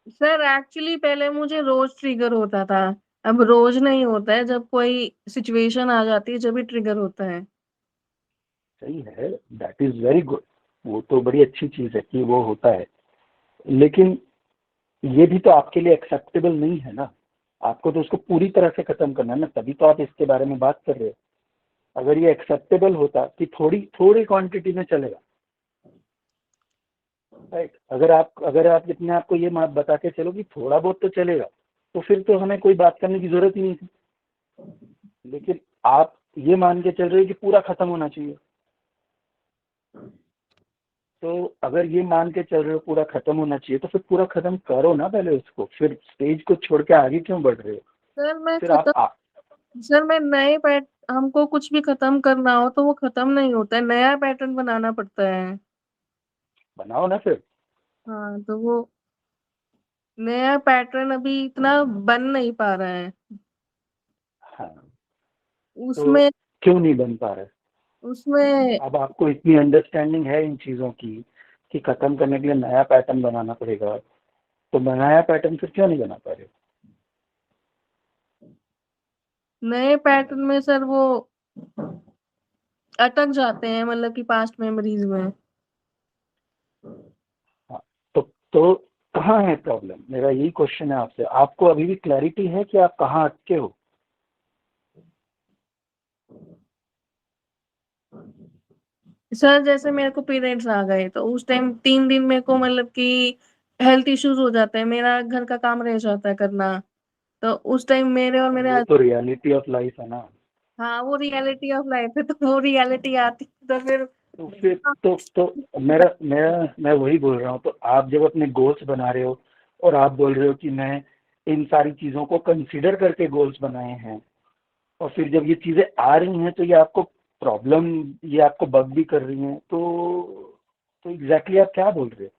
सर एक्चुअली पहले मुझे रोज ट्रिगर होता था, अब रोज नहीं होता है, जब कोई सिचुएशन आ जाती है जब भी ट्रिगर होता है। सही है, दैट इज वेरी गुड, वो तो बड़ी अच्छी चीज है कि वो होता है, लेकिन ये भी तो आपके लिए एक्सेप्टेबल नहीं है ना। आपको तो उसको पूरी तरह से खत्म करना है ना, तभी तो आप इसके बारे में बात कर रहे हो। अगर ये एक्सेप्टेबल होता कि थोड़ी थोड़ी क्वांटिटी में चलेगा, राइट, अगर आप अपने आप को ये बता के चलो कि थोड़ा बहुत तो चलेगा, तो फिर तो हमें कोई बात करने की जरूरत ही नहीं थी। लेकिन आप ये मान के चल रहे हो कि पूरा खत्म होना चाहिए, तो अगर ये मान के चल रहे हो पूरा खत्म होना चाहिए, तो फिर पूरा खत्म करो ना पहले उसको, फिर स्टेज को छोड़ के आगे क्यों बढ़ रहे हो? सर मैं फिर खत्म सर मैं नए पैट हमको कुछ भी खत्म करना हो तो वो खत्म नहीं होता है, नया पैटर्न बनाना पड़ता है। बनाओ ना फिर। हाँ, तो वो नया पैटर्न अभी इतना बन नहीं पा रहा है हाँ, तो उसमें क्यों नहीं बन पा रहे? उसमें अब आपको इतनी अंडरस्टैंडिंग है इन चीजों की कि खत्म करने के लिए नया पैटर्न बनाना पड़ेगा, तो नया पैटर्न फिर क्यों नहीं बना पा रहे? नए पैटर्न में सर वो अटक जाते हैं, मतलब कि पास्ट मेमोरीज में। हाँ, तो कहाँ है प्रॉब्लम? मेरा यही क्वेश्चन है आपसे, आपको अभी भी क्लैरिटी है कि आप कहाँ अटके हो? सर जैसे मेरे को पीरियड्स आ गए तो उस टाइम 3 दिन मेरे को मतलब कि हेल्थ इश्यूज हो जाते हैं, मेरा घर का काम रह जाता है करना, तो उस टाइम मेरे और मेरे वो तो रियलिटी ऑफ लाइफ है ना। हाँ, वो रियलिटी ऑफ लाइफ है, तो वो रियलिटी आती तो फिर तो फिर तो मैं वही बोल रहा हूँ। तो आप जब अपने गोल्स बना रहे हो और आप बोल रहे हो कि मैं इन सारी चीजों को कंसीडर करके गोल्स बनाए हैं, और फिर जब ये चीजें आ रही हैं तो ये आपको प्रॉब्लम, ये आपको बग भी कर रही हैं, तो एग्जैक्टली आप क्या बोल रहे हो?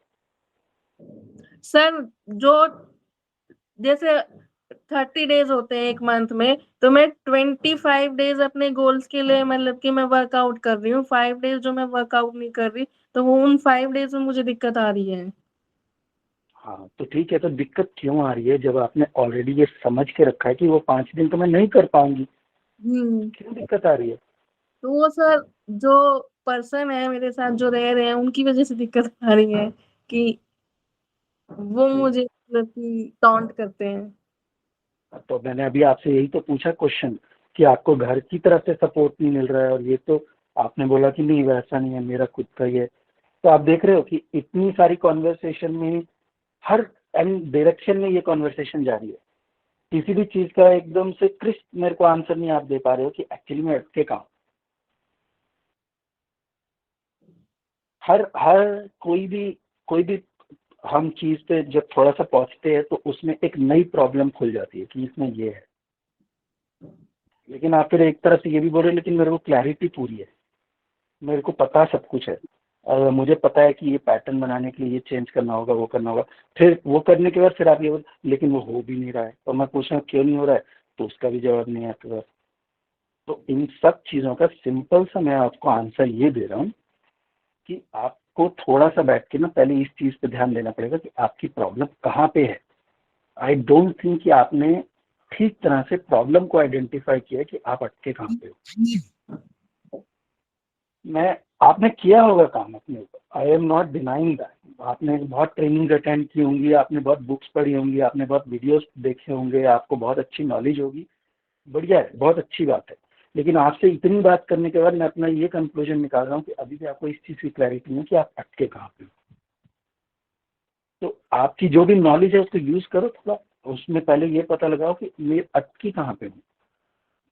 सर, जो जैसे 30 डेज होते हैं एक मंथ में, तो मैं 25 डेज अपने गोल्स के लिए मतलब कि मैं वर्कआउट कर रही हूँ। 5 डेज जो मैं वर्कआउट नहीं कर रही, तो वो उन 5 डेज में मुझे दिक्कत आ रही है। हाँ तो ठीक है, तो दिक्कत क्यों आ रही है जब आपने ऑलरेडी ये समझ के रखा है कि वो 5 दिन तो मैं नहीं कर पाऊंगी? हम्म। क्यों दिक्कत आ रही है? तो वो सर, जो पर्सन है मेरे साथ जो रह रहे हैं, उनकी वजह से दिक्कत आ रही है कि वो ठीक। मुझे मतलब कि टॉन्ट करते हैं। तो मैंने अभी आपसे यही तो पूछा क्वेश्चन कि आपको घर की तरफ से सपोर्ट नहीं मिल रहा है, और ये तो आपने बोला कि नहीं वैसा नहीं है, मेरा खुद का ही है। तो आप देख रहे हो कि इतनी सारी कॉन्वर्सेशन में हर एंड डायरेक्शन में ये कॉन्वर्सेशन जारी है। किसी भी चीज का एकदम से क्रिस्प मेरे को आंसर नहीं आप दे पा रहे हो कि एक्चुअली मैं अटके कहाँ हूं। हर हर कोई भी हम चीज पे जब थोड़ा सा पहुंचते हैं तो उसमें एक नई प्रॉब्लम खुल जाती है कि इसमें ये है। लेकिन आप फिर एक तरफ से ये भी बोल रहे हो लेकिन मेरे को क्लैरिटी पूरी है, मेरे को पता सब कुछ है, और मुझे पता है कि ये पैटर्न बनाने के लिए ये चेंज करना होगा, वो करना होगा। फिर वो करने के बाद फिर आप ये बोल लेकिन वो हो भी नहीं रहा है, और मैं पूछ रहा हूँ क्यों नहीं हो रहा है, तो उसका भी जवाब नहीं है आपके पास। तो इन सब चीजों का सिंपल सा मैं आपको आंसर ये दे रहा हूँ कि आपको थोड़ा सा बैठ के ना पहले इस चीज पे ध्यान देना पड़ेगा कि आपकी प्रॉब्लम कहाँ पे है। आई डोंट थिंक कि आपने ठीक तरह से प्रॉब्लम को आइडेंटिफाई किया है कि आप अटके कहाँ पे हो। मैं आपने किया होगा काम अपने ऊपर, I am not denying that. आपने बहुत ट्रेनिंग अटेंड की होंगी, आपने बहुत बुक्स पढ़ी होंगी, आपने बहुत वीडियोस देखे होंगे, आपको बहुत अच्छी नॉलेज होगी, बढ़िया है, बहुत अच्छी बात है। लेकिन आपसे इतनी बात करने के बाद मैं अपना ये कंक्लूजन निकाल रहा हूँ कि अभी भी आपको इस चीज की क्लैरिटी नहीं है कि आप अटके कहाँ पे हो। तो आपकी जो भी नॉलेज है उसको यूज करो थोड़ा, उसमें पहले ये पता लगाओ कि मैं अटकी कहाँ पे हूँ।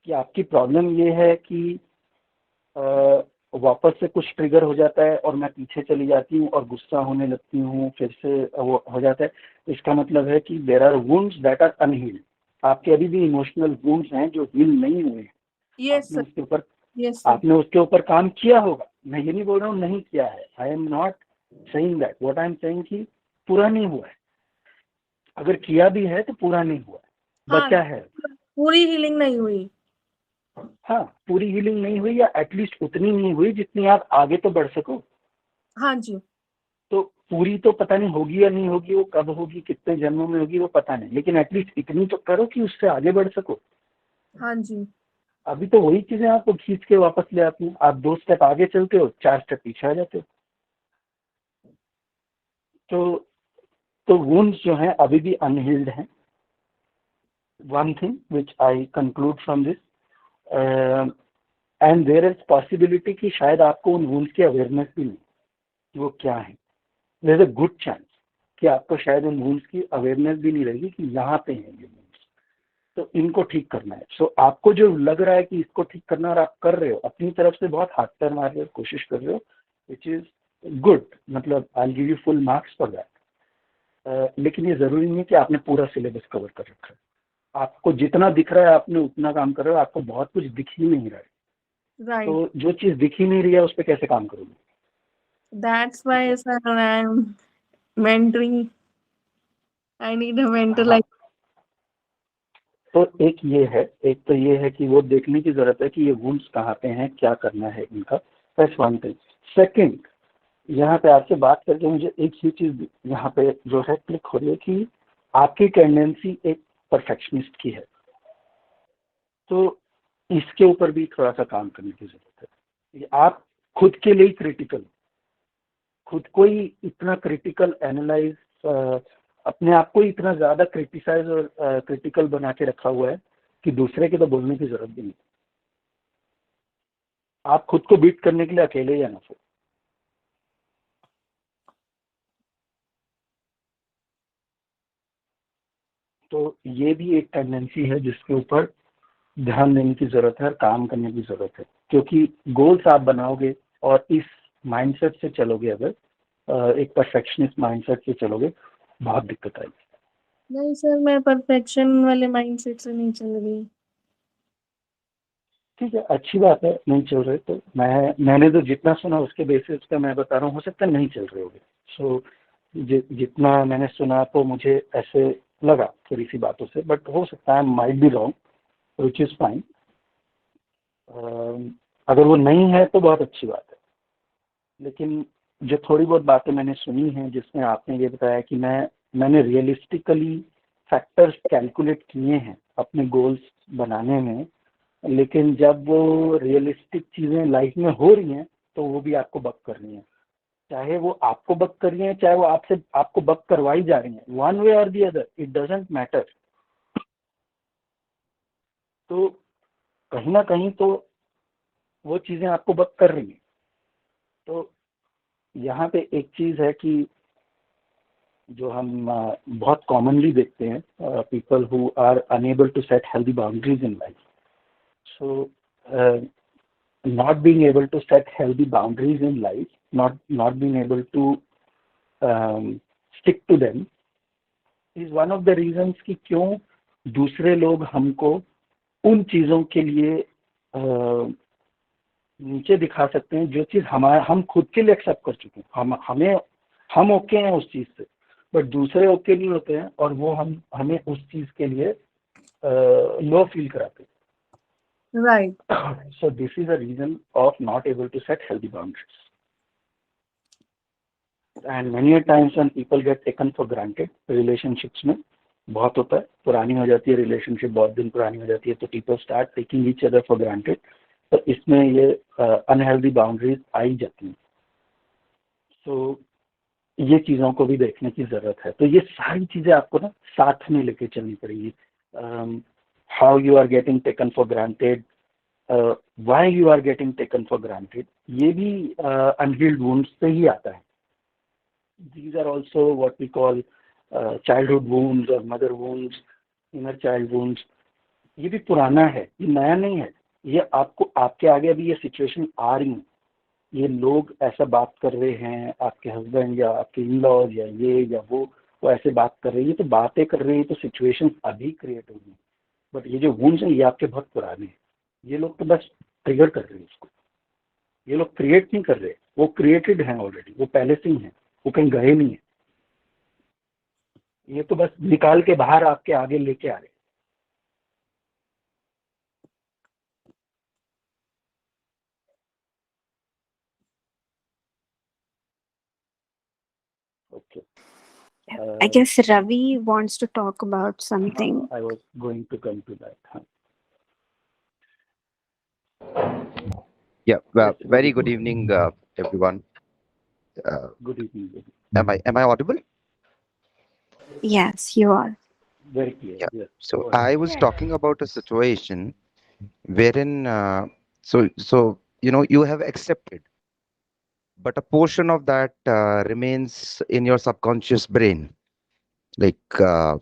कि आपकी प्रॉब्लम ये है कि वापस से कुछ ट्रिगर हो जाता है और मैं पीछे चली जाती हूँ और गुस्सा होने लगती हूँ, फिर से वो हो जाता है। इसका मतलब है कि there are wounds that are unhealed. आपके अभी भी इमोशनल वुंड्स हैं जो हील नहीं हुए हैं। यस आपने सर। उसके ऊपर यस सर। आपने उसके ऊपर काम किया होगा, मैं ये नहीं बोल रहा हूँ नहीं किया है। I am not saying that, what I am saying कि पूरा नहीं हुआ है। अगर किया भी है तो पूरा नहीं हुआ है, हाँ, बचा है। पूरी हीलिंग नहीं हुई। हाँ, पूरी हीलिंग नहीं हुई, या एटलीस्ट उतनी नहीं हुई जितनी आप आगे तो बढ़ सको। हाँ जी। तो पूरी तो पता नहीं होगी या नहीं होगी, वो कब होगी, कितने जन्मों में होगी, वो पता नहीं, लेकिन एटलीस्ट इतनी तो करो कि उससे आगे बढ़ सको। हाँ जी। अभी तो वही चीजें आपको खींच के वापस ले आती हैं। आप 2 स्टेप आगे चलते हो, 4 स्टेप पीछे आ जाते हो। तो वुंड्स जो हैं अभी भी अनहील्ड हैं। One thing which I conclude from this, and there is possibility कि शायद आपको उन वुंड्स की अवेयरनेस भी नहीं कि वो क्या है। There is a good chance कि आपको शायद उन वुंड्स की अवेयरनेस भी नहीं रहेगी कि यहाँ पे है ये वुंड्स, तो इनको ठीक करना है। सो आपको जो लग रहा है कि इसको ठीक करना और आप कर रहे हो अपनी तरफ से, बहुत हाथ पैर मार रहे हो, कोशिश कर रहे हो, विच इज गुड। मतलब I give you full marks for that. लेकिन ये जरूरी नहीं है कि आपने पूरा सिलेबस कवर कर रखा है। आपको जितना दिख रहा है आपने उतना काम कर रहे हो, आपको बहुत कुछ दिख ही नहीं रहा है। राइट। तो जो चीज दिख ही नहीं रही है उस पर कैसे काम करोगे? दैट्स ठीक व्हाई है। Sir I am mentoring. I need a mentor हाँ, लाइक। तो एक ये है, एक तो ये है कि वो देखने की जरूरत है कि ये वुंड्स कहाँ पे हैं, क्या करना है इनका। That's one thing. सेकंड, यहाँ पे आपसे बात करके मुझे एक ही चीज यहाँ पे जो है क्लिक हो रही है कि आपकी टेंडेंसी एक परफेक्शनिस्ट की है। तो इसके ऊपर भी थोड़ा सा काम करने की जरूरत है। कि आप खुद के लिए क्रिटिकल, खुद को ही इतना क्रिटिकल एनालाइज, अपने आप को ही इतना ज्यादा क्रिटिसाइज और क्रिटिकल बना के रखा हुआ है कि दूसरे के तो बोलने की जरूरत भी नहीं। आप खुद को बीट करने के लिए अकेले ही आना। तो ये भी एक टेंडेंसी है जिसके ऊपर ध्यान देने की जरूरत है और काम करने की जरूरत है, क्योंकि गोल्स आप बनाओगे और इस माइंडसेट से चलोगे, अगर एक परफेक्शनिस्ट माइंडसेट से चलोगे, बहुत दिक्कत आएगी। नहीं सर, मैं परफेक्शन वाले माइंडसेट से नहीं चल रही। ठीक है, अच्छी बात है, नहीं चल रहे तो मैंने तो जितना सुना उसके बेसिस पे मैं बता रहा हूँ, हो सकता है नहीं चल रहे होगे। सो जितना मैंने सुना तो मुझे ऐसे लगा थोड़ी सी बातों से, बट हो सकता है might be wrong, which is fine. अगर वो नहीं है तो बहुत अच्छी बात है, लेकिन जो थोड़ी बहुत बातें मैंने सुनी हैं जिसमें आपने ये बताया कि मैंने रियलिस्टिकली फैक्टर्स कैलकुलेट किए हैं अपने गोल्स बनाने में, लेकिन जब वो रियलिस्टिक चीजें लाइफ में हो रही हैं तो वो भी आपको बक कर रही हैं, चाहे वो आपको बक कर रही हैं, चाहे वो आपको बक करवाई जा रही हैं, वन वे और the other, it doesn't matter. तो कहीं ना कहीं तो वो चीजें आपको बक कर रही हैं। तो यहाँ पे एक चीज है कि जो हम बहुत कॉमनली देखते हैं, people who are unable to set healthy boundaries in life. So not being able to set healthy boundaries in life, not being able to stick to them is one of the reasons कि क्यों दूसरे लोग हमको उन चीजों के लिए नीचे दिखा सकते हैं जो चीज हम खुद के लिए एक्सेप्ट कर चुके हैं, हम ओके हैं उस चीज से, बट दूसरे ओके नहीं होते हैं और वो हमें उस चीज के लिए लो फील कराते हैं। Right. So this is a reason of not able to set healthy boundaries. And many a times when people get taken for granted, relationships में बहुत होता है, पुरानी हो जाती है रिलेशनशिप, बहुत दिन पुरानी हो जाती है, तो people start taking each other for granted, तो इसमें ये unhealthy boundaries आई जाती हैं। So ये चीज़ों को भी देखने की ज़रूरत है। तो ये सारी चीज़ें आपको ना साथ में लेके चलनी पड़ेगी। How you are getting taken for granted, why you are getting taken for granted, ये भी unhealed wounds से ही आता है। These are also what we call childhood wounds or mother wounds, inner child wounds। ये भी पुराना है, ये नया नहीं है, ये आपको आपके आगे अभी ये सिचुएशन आ रही है, ये लोग ऐसा बात कर रहे हैं, आपके हस्बैंड या आपके इन लॉज या ये या वो ऐसे बात कर रहे हैं, ये तो बातें कर रहे हैं, तो सिचुएशन अभी क्रिएट होगी, बट ये जो वुंड्स हैं ये आपके बहुत पुराने हैं। ये लोग तो बस ट्रिगर कर रहे हैं उसको, ये लोग क्रिएट नहीं कर रहे, वो क्रिएटेड हैं ऑलरेडी, वो पहले से ही हैं, वो कहीं गए नहीं है, ये तो बस निकाल के बाहर आपके आगे लेके आ रहे हैं। Okay. I guess Ravi wants to talk about something. I was going to come to that. Yeah, well, very good evening, everyone. Good evening. Am I audible? Yes, you are. Very clear. Yeah. Yes. So I was talking about a situation wherein, so you have accepted, but a portion of that remains in your subconscious brain. Like, I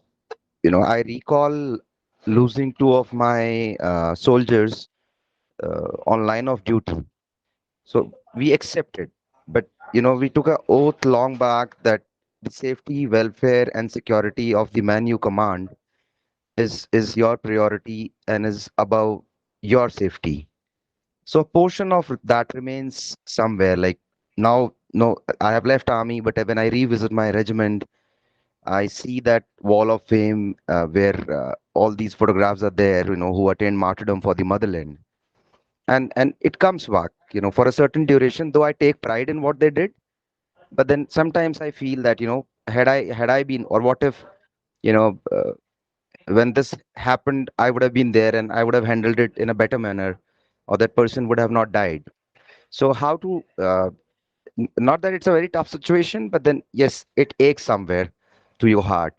recall losing two of my soldiers on line of duty. So we accepted, but we took an oath long back that the safety, welfare, and security of the man you command is your priority and is above your safety. So a portion of that remains somewhere. Like now, no, I have left army, but when I revisit my regiment, I see that wall of fame where all these photographs are there. Who attained martyrdom for the motherland, and it comes back. For a certain duration. Though I take pride in what they did, but then sometimes I feel that had I been, or what if when this happened, I would have been there and I would have handled it in a better manner, or that person would have not died. So how to not that it's a very tough situation, but then yes, it aches somewhere to your heart.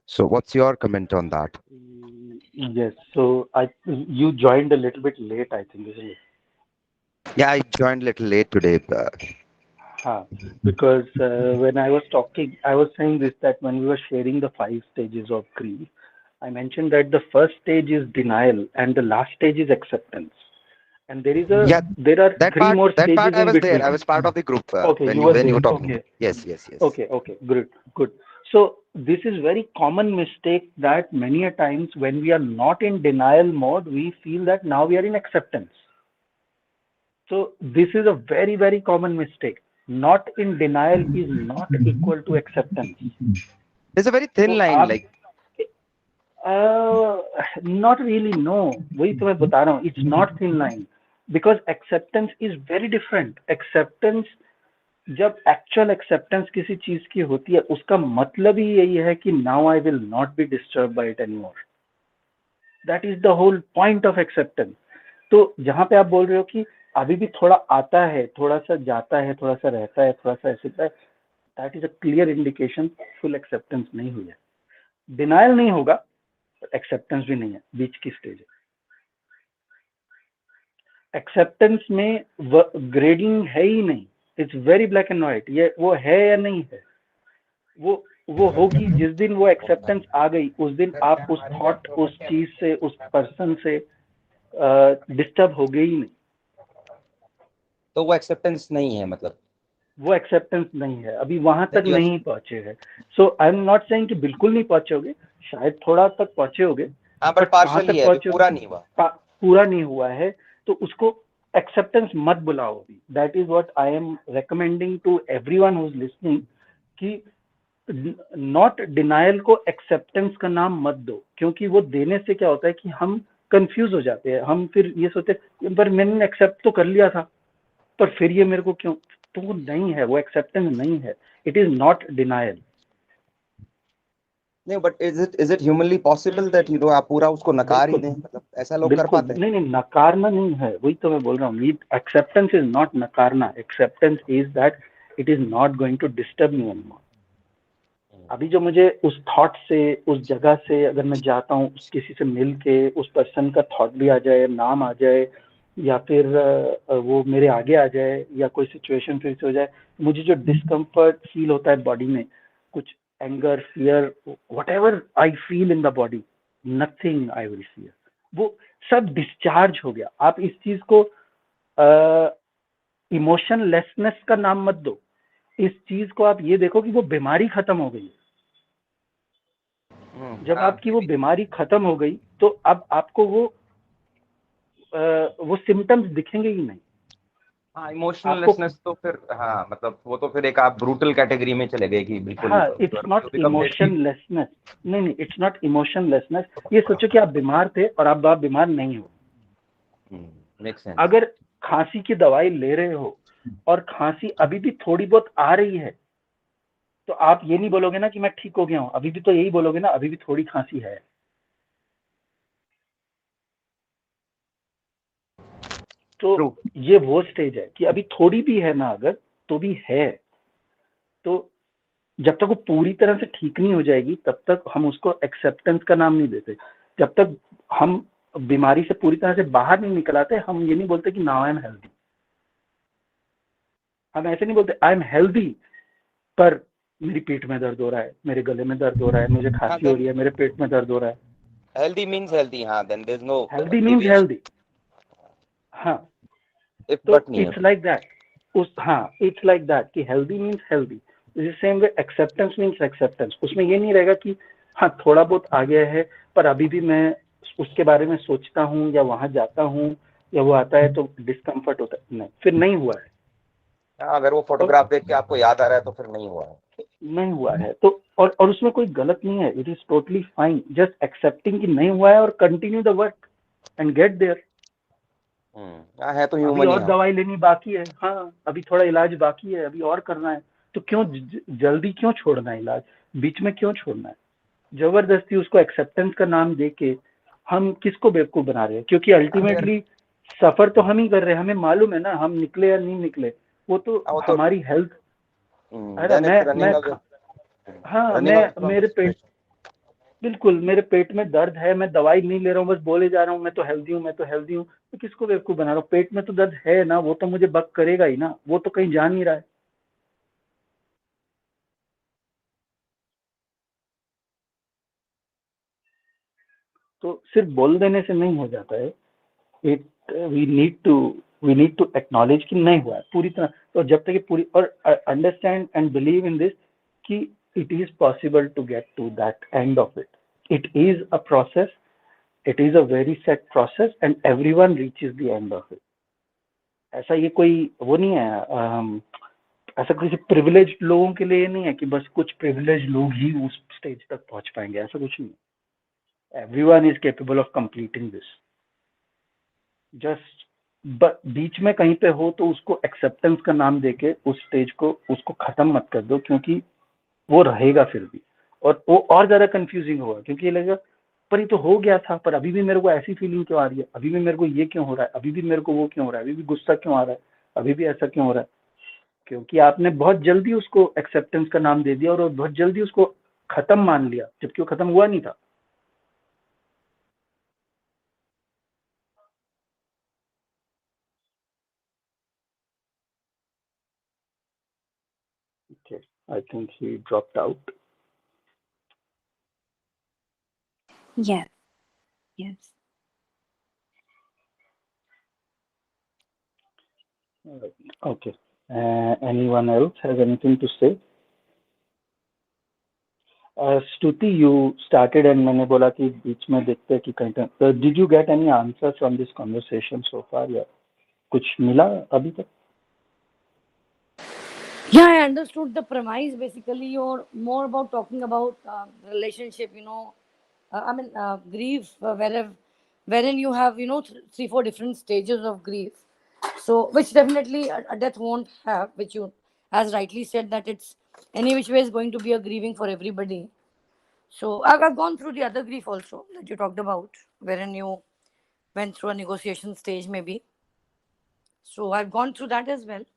So what's your comment on that? Yes. So you joined a little bit late, I think, isn't it? Yeah, I joined a little late today. Because when I was talking, I was saying this, that when we were sharing the 5 stages of grief, I mentioned that the first stage is denial and the last stage is acceptance. And there Yeah, are that three more that part stages I in was there. between. I was part of the group Okay, you were when you there. were talking. Okay, Yes, yes, yes. okay, good. So this is very common mistake that many a times when we are not in denial mode, we feel that now we are in acceptance. So this is a very, very common mistake. Not in denial is not equal to acceptance. There's a very thin तो line, आप like not really, no. वही तो मैं बता रहा हूँ. It's not thin line because acceptance is very different. Acceptance, जब actual acceptance किसी चीज की होती है, उसका मतलब ही यही है कि now I will not be disturbed by it anymore. That is the whole point of acceptance. तो जहाँ पे आप बोल रहे हो कि अभी भी थोड़ा आता है, थोड़ा सा जाता है, थोड़ा सा रहता है, थोड़ा सा ऐसे होता है, that is a clear indication full acceptance नहीं हुई है. Denial नहीं होगा, acceptance भी नहीं है, बीच की स्टेज है. एक्सेप्टेंस में ग्रेडिंग है ही नहीं. It's very black and white. ये वो है या नहीं है, वो होगी जिस दिन वो एक्सेप्टेंस आ गई, उस दिन आप उस थॉट, उस चीज से, उस पर्सन से डिस्टर्ब हो गई ही नहीं. तो वो एक्सेप्टेंस नहीं है, मतलब वो एक्सेप्टेंस नहीं है, अभी वहां तक नहीं पहुंचे हैं. सो आई एम नॉट सेइंग कि बिल्कुल नहीं पहुंचे होगे, शायद थोड़ा तक पहुंचे होगे, बट पार्शियली है, पूरा नहीं हुआ. पूरा नहीं हुआ है, तो उसको एक्सेप्टेंस मत बुलाओ अभी. That is what I am recommending to everyone who is listening कि नॉट डिनायल को एक्सेप्टेंस का नाम मत दो, क्योंकि वो देने से क्या होता है कि हम कंफ्यूज हो जाते हैं. हम फिर ये सोचते हैं पर मैंने एक्सेप्ट तो कर लिया था, पर फिर ये मेरे को क्यों. तो वो नहीं है, वो एक्सेप्टेंस नहीं है. It is not denial. नहीं, but is it humanly possible that आप पूरा उसको नकार ही दें? मतलब ऐसा लोग कर पाते हैं? नहीं, नकारना नहीं है, वही तो मैं बोल रहा हूँ. एक्सेप्टेंस इज नॉट नकारना. Acceptance is that it is not going to disturb me anymore. अभी जो मुझे उस थॉट से, उस जगह से अगर मैं जाता हूँ, किसी से मिल के उस पर्सन का थॉट भी आ जाए, नाम आ जाए, या फिर वो मेरे आगे आ जाए, या कोई सिचुएशन फिर से हो जाए, मुझे जो डिस्कम्फर्ट फील होता है बॉडी में, कुछ anger, fear, whatever I feel in the body, nothing I will fear. वो सब डिस्चार्ज हो गया. आप इस चीज को इमोशनलेसनेस का नाम मत दो. इस चीज को आप ये देखो कि वो बीमारी खत्म हो गई. जब आपकी वो बीमारी खत्म हो गई, तो अब आपको वो सिम्टम्स दिखेंगे ही नहीं. हाँ, इमोशनलेसनेस तो फिर, हाँ मतलब वो तो फिर एक आप ब्रूटल कैटेगरी में चले गए कि बिल्कुल. हाँ, इट्स नॉट इमोशनलेसनेस. नहीं, इट्स नॉट इमोशनलेसनेस. ये सोचो कि आप बीमार थे और अब आप बीमार नहीं हो. अगर खांसी की दवाई ले रहे हो और खांसी अभी भी थोड़ी बहुत आ रही है, तो आप ये नहीं बोलोगे ना कि मैं ठीक हो गया हूँ. अभी भी तो यही बोलोगे ना, अभी भी थोड़ी खांसी है. तो ये वो स्टेज है कि अभी थोड़ी भी है ना, अगर तो भी है. तो जब तक वो पूरी तरह से ठीक नहीं हो जाएगी, तब तक हम उसको एक्सेप्टेंस का नाम नहीं देते. जब तक हम बीमारी से पूरी तरह से बाहर नहीं निकल आते, हम ये नहीं बोलते कि नाउ आई एम हेल्दी. हम ऐसे नहीं बोलते आई एम हेल्दी, पर मेरी पीठ में दर्द हो रहा है, मेरे गले में दर्द हो रहा है, मुझे खांसी हो रही है, मेरे पेट में दर्द हो रहा है. Healthy means healthy. हाँ, then there is no healthy means healthy. हाँ, तो it's like that. It's like that कि healthy means healthy. Same way acceptance means acceptance. उसमें ये नहीं रहेगा कि हाँ थोड़ा बहुत आ गया है, पर अभी भी मैं उसके बारे में सोचता हूँ, या वहां जाता हूँ, या वो आता है तो डिस्कम्फर्ट होता है. नहीं, फिर नहीं हुआ है. अगर वो फोटोग्राफ देख के आपको याद आ रहा है तो फिर नहीं हुआ है. नहीं हुआ है तो, और उसमें कोई गलत नहीं है. It is totally fine. Just accepting कि नहीं हुआ है और continue the work and get there. है तो ह्यूमन अभी ही. और दवाई लेनी बाकी है. हाँ, अभी थोड़ा इलाज बाकी है, अभी और करना है. तो क्यों जल्दी क्यों छोड़ना है इलाज, बीच में क्यों छोड़ना है. जबरदस्ती उसको एक्सेप्टेंस का नाम देके हम किसको बेवकूफ बना रहे हैं. क्योंकि अल्टीमेटली सफर तो हम ही कर रहे हैं. हमें मालूम है ना, हम निकले या नहीं निकले, वो तो हमारी हेल्थ. मेरे पेट, बिल्कुल मेरे पेट में दर्द है, मैं दवाई नहीं ले रहा हूँ, बस बोले जा रहा हूँ मैं तो हेल्दी हूँ, मैं तो हेल्दी हूँ. तो किसको बेवकूफ बना रहा हूँ. पेट में तो दर्द है ना, वो तो मुझे बक करेगा ही ना, वो तो कहीं जा नहीं रहा है. तो सिर्फ बोल देने से नहीं हो जाता है, it we need to acknowledge कि नहीं हुआ है पूरी तरह। तो जब तक ये पूरी और understand and believe in this कि it is possible to get to that end of it, it is a process, it is a very set process and everyone reaches the end of it. ऐसा ये कोई वो नहीं है, ऐसा किसी privileged लोगों के लिए नहीं है कि बस कुछ प्रिविलेज्ड लोग ही उस स्टेज तक पहुंच पाएंगे, ऐसा कुछ नहीं। Everyone is capable of completing this. Just बीच में कहीं पे हो तो उसको एक्सेप्टेंस का नाम देके उस स्टेज को उसको खत्म मत कर दो, क्योंकि वो रहेगा फिर भी, और वो और ज्यादा कंफ्यूजिंग होगा, क्योंकि ये लगेगा पर ये तो हो गया था, पर अभी भी मेरे को ऐसी फीलिंग क्यों आ रही है, अभी भी मेरे को ये क्यों हो रहा है, अभी भी मेरे को वो क्यों हो रहा है, अभी भी गुस्सा क्यों आ रहा है, अभी भी ऐसा क्यों हो रहा है, क्योंकि आपने बहुत जल्दी उसको एक्सेप्टेंस का नाम दे दिया और बहुत जल्दी उसको खत्म मान लिया, जबकि वो खत्म हुआ नहीं था। Okay, I think he dropped out. Yes, yes. Okay. Anyone else has anything to say? Stuti, you started and मैंने बोला कि बीच में देखते हैं कि कहीं तक. Did you get any answers from this conversation so far? या कुछ मिला अभी तक? Yeah, I understood the premise. Basically, you're more about talking about relationship, grief, wherein you have, three, four different stages of grief. So, which definitely a death won't have, which you, as rightly said, that it's any which way is going to be a grieving for everybody. So, I've gone through the other grief also that you talked about, wherein you went through a negotiation stage, maybe. So, I've gone through that as well.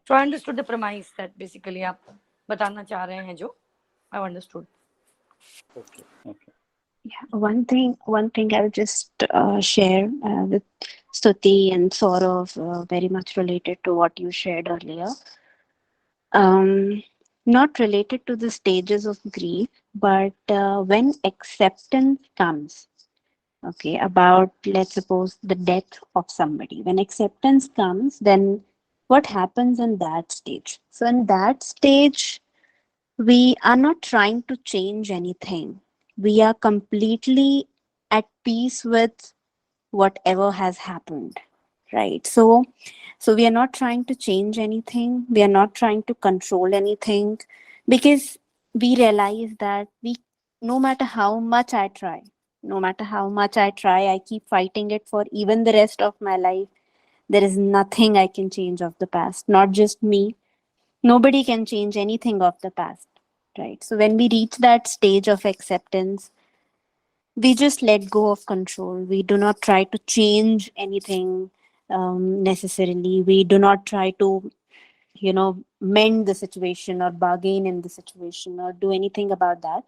So I understood the premise that basically आप बताना चाह रहे हैं जो I've understood. Okay. Okay. Yeah, one thing I'll just share with Stuti and Saurav, very much related to what you shared earlier. Not related to the stages of grief, but when acceptance comes, okay, about, let's suppose, the death of somebody. When acceptance comes, then what happens in that stage? So in that stage, we are not trying to change anything. We are completely at peace with whatever has happened, right? So we are not trying to change anything. We are not trying to control anything, because we realize that no matter how much I try, I keep fighting it for even the rest of my life. There is nothing I can change of the past. Not just me. Nobody can change anything of the past, right? So when we reach that stage of acceptance, we just let go of control. We do not try to change anything necessarily. We do not try to, mend the situation or bargain in the situation or do anything about that.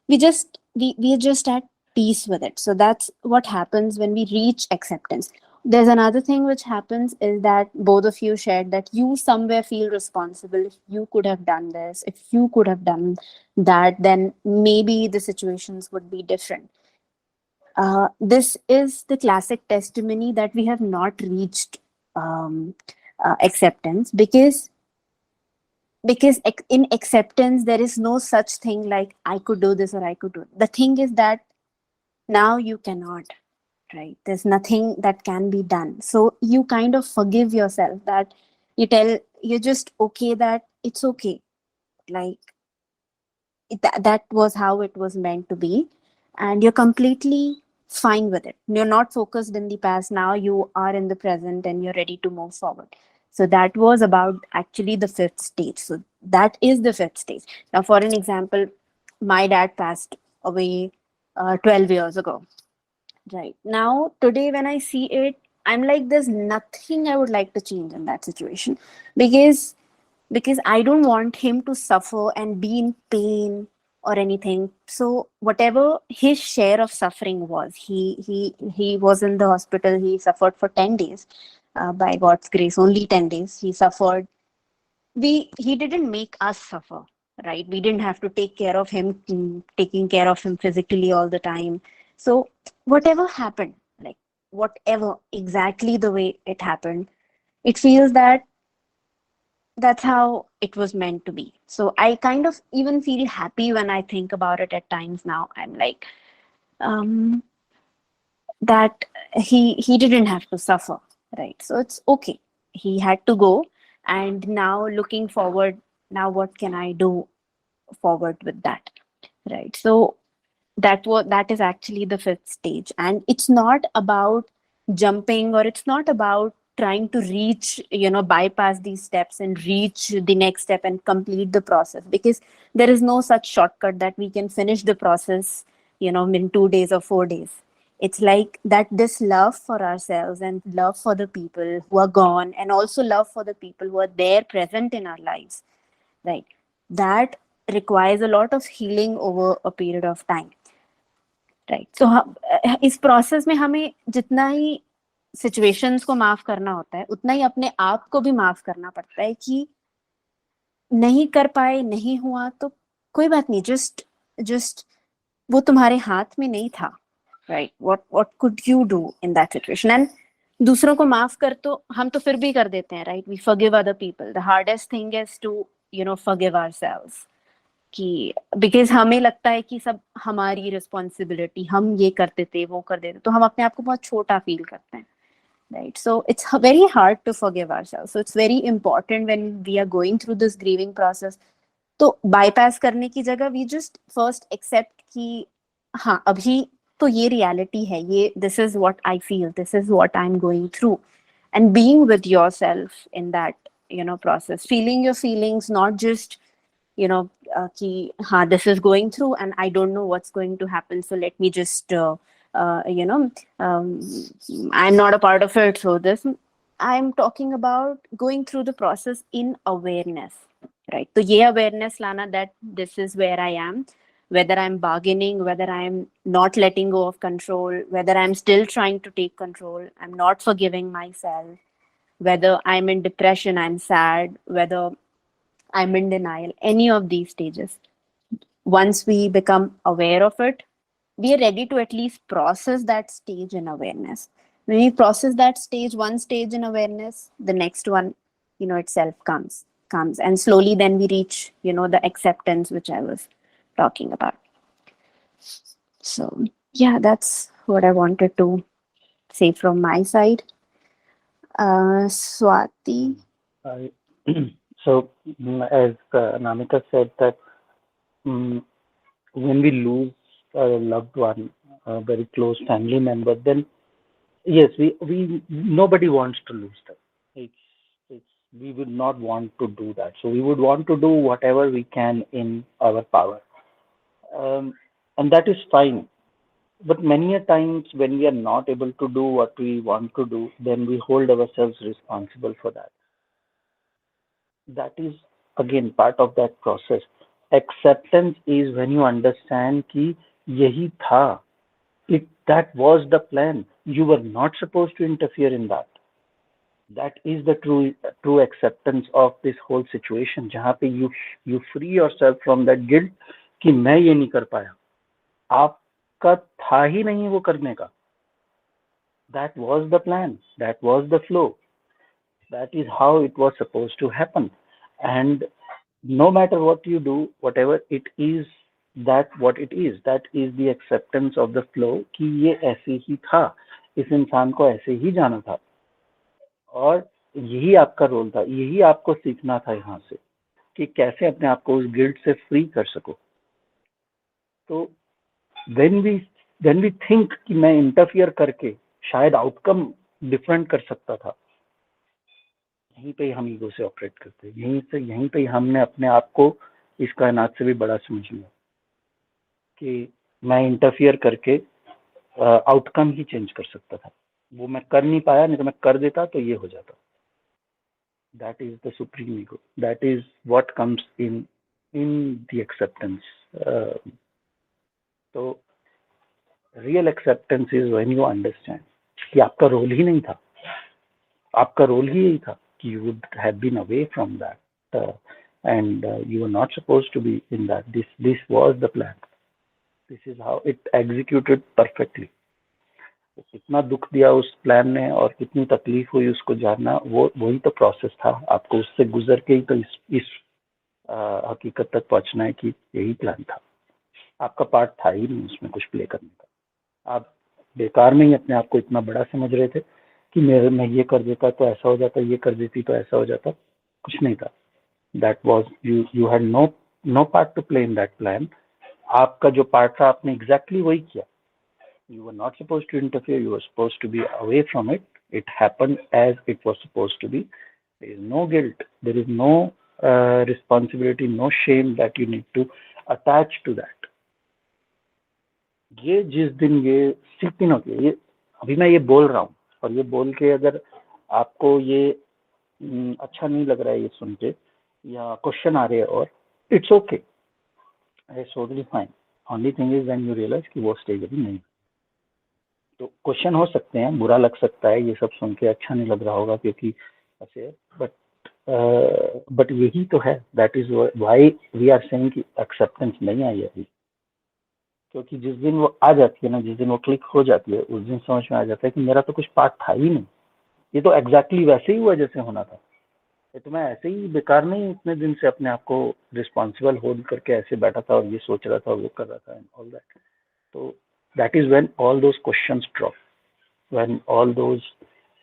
We are just at peace with it. So that's what happens when we reach acceptance. There's another thing which happens is that both of you shared that you somewhere feel responsible. If you could have done this, if you could have done that, then maybe the situations would be different. This is the classic testimony that we have not reached acceptance, because in acceptance there is no such thing like I could do this or I could do it. The thing is that now you cannot, right? There's nothing that can be done. So you kind of forgive yourself, that you're just okay, that it's okay, like that was how it was meant to be, and you're completely fine with it. You're not focused in the past. Now you are in the present and you're ready to move forward. So that was about actually the fifth stage. So that is the fifth stage. Now, for an example, my dad passed away 12 years ago. Right now, today, when I see it, I'm like, there's nothing I would like to change in that situation, because I don't want him to suffer and be in pain or anything. So whatever his share of suffering was, he was in the hospital. He suffered for 10 days. By God's grace, only 10 days he suffered. He didn't make us suffer. right? We didn't have to take care of him, taking care of him physically all the time. So whatever happened, like whatever exactly the way it happened, it feels that that's how it was meant to be. So I kind of even feel happy when I think about it at times now. I'm like, um, that he didn't have to suffer, right? So it's okay. He had to go, and now looking forward, now what can I do forward with that, right? So that is actually the fifth stage, and it's not about jumping, or it's not about trying to reach, bypass these steps and reach the next step and complete the process, because there is no such shortcut that we can finish the process, in 2 days or 4 days. It's like that, this love for ourselves and love for the people who are gone, and also love for the people who are there present in our lives, right? That requires a lot of healing over a period of time, right. तो इस process में हमें जितना ही situations को माफ करना होता है, उतना ही अपने आप को भी माफ करना पड़ता है कि नहीं कर पाए, नहीं हुआ तो कोई बात नहीं, जस्ट वो तुम्हारे हाथ में नहीं था, right? What could you do in that situation? And दूसरों को माफ कर तो हम तो फिर भी कर देते हैं, right? We forgive other people. The hardest thing is to forgive ourselves, कि बिकॉज हमें लगता है कि सब हमारी रिस्पॉन्सिबिलिटी, हम ये करते थे, वो कर देते, तो हम अपने आप को बहुत छोटा फील करते हैं, right? So it's very hard to forgive ourselves. So it's very important when we are going through this grieving process, तो bypass करने की जगह we just first accept कि हाँ, अभी तो ये reality है, ये this is what I feel, this is what I'm going through, and being with yourself in that process, feeling your feelings, not just कि हाँ, this is going through and I don't know what's going to happen, so let me just I'm not a part of it, so this, I'm talking about going through the process in awareness, right? So ये awareness लाना that this is where I am, whether I'm bargaining, whether I'm not letting go of control, whether I'm still trying to take control, I'm not forgiving myself, whether I'm in depression, I'm sad, whether I'm in denial, any of these stages. Once we become aware of it, we are ready to at least process that stage in awareness. When we process that stage, one stage in awareness, the next one, itself comes. And slowly then we reach, the acceptance which I was talking about. So yeah, that's what I wanted to say from my side. Swati? So, as Namita said, that when we lose a loved one, a very close family member, then yes, we nobody wants to lose them. It's we would not want to do that. So we would want to do whatever we can in our power, and that is fine. But many a times when we are not able to do what we want to do, then we hold ourselves responsible for that. That is again part of that process. Acceptance is when you understand कि यही था, that was the plan. You were not supposed to interfere in that. That is the true acceptance of this whole situation, जहाँ पे you free yourself from that guilt कि मैं ये नहीं कर पाया, आपका था ही नहीं वो करने का. That was the plan, that was the flow, that is how it was supposed to happen. And no matter what you do, whatever it is, that what it is, that is the acceptance of the flow कि ये ऐसे ही था, इस इंसान को ऐसे ही जाना था, और यही आपका रोल था, यही आपको सीखना था यहाँ से कि कैसे अपने आप को उस गिल्ट से फ्री कर सको. तो when we think कि मैं इंटरफियर करके शायद आउटकम डिफरेंट कर सकता था, यहीं पे हम ईगो से ऑपरेट करते हैं. यहीं पे हमने अपने आप को इस कायनात से भी बड़ा समझ लिया कि मैं इंटरफियर करके आउटकम ही चेंज कर सकता था. वो मैं कर नहीं पाया, नहीं तो मैं कर देता तो ये हो जाता. That is the supreme ego. That is what comes in the acceptance. So real acceptance is when you understand कि आपका रोल ही नहीं था, आपका रोल ही यही था कि you would have been away from that and you were not supposed to be in that. This was the plan. This is how it executed perfectly. तो कितना दुख दिया उस प्लान ने और कितनी तकलीफ हुई उसको जानना, वो वही तो प्रोसेस था. आपको उससे गुजर के ही तो इस हकीकत तक पहुंचना है कि यही प्लान था. आपका पार्ट था ही नहीं उसमें कुछ प्ले करने का. आप बेकार में ही अपने आप को इतना बड़ा समझ रहे थे कि मैं ये कर देता तो ऐसा हो जाता, ये कर देती तो ऐसा हो जाता. कुछ नहीं था. That was you had no part to play in that plan. आपका जो पार्ट था आपने एग्जैक्टली वही किया. You were not supposed to interfere. You were supposed to be away from it. It happened as it was supposed to be. There is no guilt. There is no responsibility, no shame that you need to attach to that. ये जिस दिन ये 6 दिन हो गए, ये अभी मैं ये बोल रहा हूँ और ये बोल के अगर आपको ये अच्छा नहीं लग रहा है ये सुन के या क्वेश्चन आ रहे हैं और it's okay, it's totally fine. Only thing is when you realise कि वो स्टेज अभी नहीं. तो क्वेश्चन हो सकते हैं, बुरा लग सकता है, ये सब सुन के अच्छा नहीं लग रहा होगा क्योंकि ऐसे, बट यही तो है. That is why we are saying कि एक्सेप्टेंस नहीं आई अभी. क्योंकि जिस दिन वो आ जाती है ना, जिस दिन वो क्लिक हो जाती है, उस दिन समझ में आ जाता है कि मेरा तो कुछ पार्ट था ही नहीं. ये तो एग्जैक्टली वैसे ही हुआ जैसे होना था. ये तो मैं ऐसे ही बेकार नहीं इतने दिन से अपने आप को रिस्पॉन्सिबल होल्ड करके ऐसे बैठा था और ये सोच रहा था और वो कर रहा था एंड ऑल दैट. तो that is when all those questions drop, when all those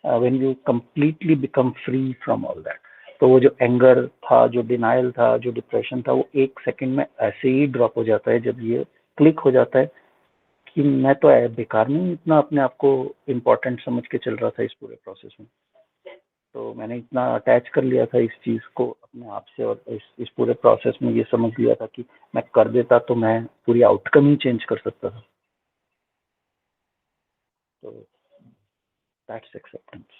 when you completely become free from all that. तो वो जो एंगर था, जो डिनाइल था, जो डिप्रेशन था, वो 1 सेकंड में ऐसे ही ड्रॉप हो जाता है जब ये क्लिक हो जाता है कि मैं तो बेकार नहीं इतना अपने आप को इम्पोर्टेंट समझ के चल रहा था इस पूरे प्रोसेस में. तो मैंने इतना अटैच कर लिया था इस चीज को अपने आप से और इस पूरे प्रोसेस में ये समझ लिया था कि मैं कर देता तो मैं पूरी आउटकम ही चेंज कर सकता था. So that's acceptance.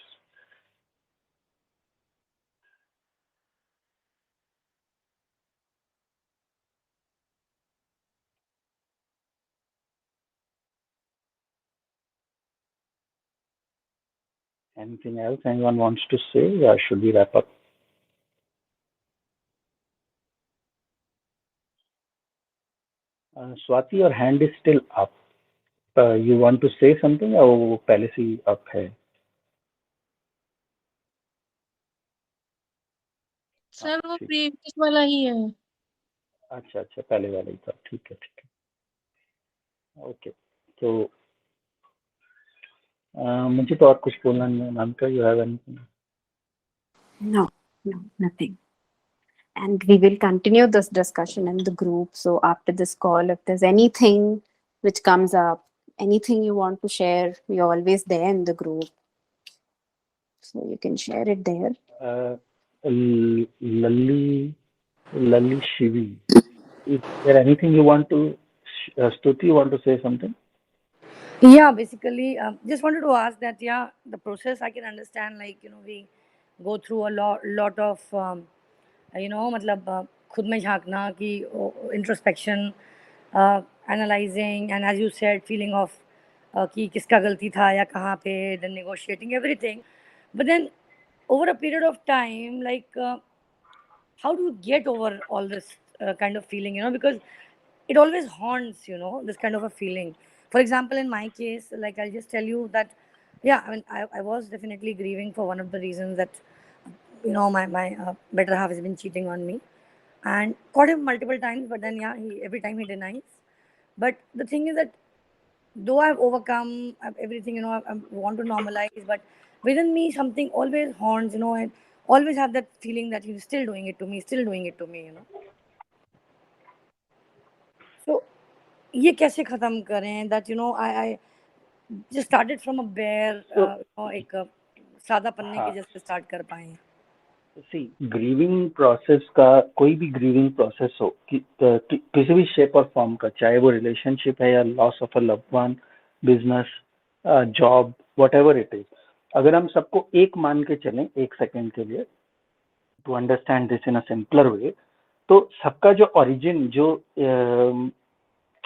Anything else anyone wants to say, or should we wrap up? Swati, your hand is still up. You want to say something or वो पहले से ही up है? सर वो ठीक. प्रीवियस वाला ही है. अच्छा अच्छा, पहले वाला ही था. ठीक है ठीक है. ओके. तो मुझे तो और कुछ बोलना नहीं है. नामिका, you have anything? No, nothing. And we will continue this discussion in the group. So after this call, if there's anything which comes up, anything you want to share, we're always there in the group. So you can share it there. Lalli Shivi. Is there anything you want to, Stuti, you want to say something? Yeah, basically, just wanted to ask that, yeah, the process I can understand, like, we go through a lot of, मतलब खुद में झांकना कि introspection, analyzing, and as you said, feeling of कि किसका गलती था या कहाँ पे, then negotiating everything. But then over a period of time, like, how do you get over all this kind of feeling, because it always haunts, this kind of a feeling. For example, in my case, like, I'll just tell you that, yeah, I mean, I was definitely grieving for one of the reasons that, my better half has been cheating on me and caught him multiple times, but then, yeah, every time he denies. But the thing is that though I've overcome everything, I want to normalize, but within me, something always haunts, I always have that feeling that he's still doing it to me, still doing it to me, So, ये कैसे खत्म करें that, I just started from a bare, एक सादा पन्ने के जैसे start कर पाए. See, grieving process का कोई भी grieving process हो किसी भी shape और form का, चाहे वो relationship है या loss of a loved one, business, job, whatever it is, अगर हम सबको एक मान के चलें 1 सेकंड के लिए to understand this in a simpler way, तो सबका जो origin, जो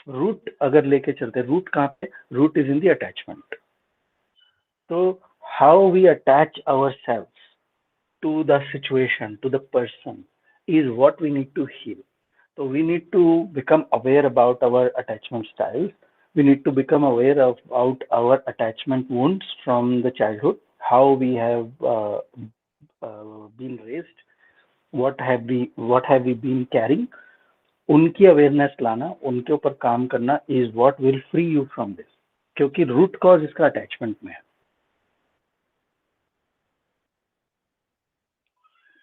root अगर लेके चलते, root कहाँ पे? Root is in the attachment. तो how we attach ourselves to the situation, to the person, is what we need to heal. So we need to become aware about our attachment styles. We need to become aware about our attachment wounds from the childhood, how we have been raised, what have we been carrying. उनकी awareness लाना, उनके ऊपर काम करना is what will free you from this, क्योंकि root cause इसका attachment में है.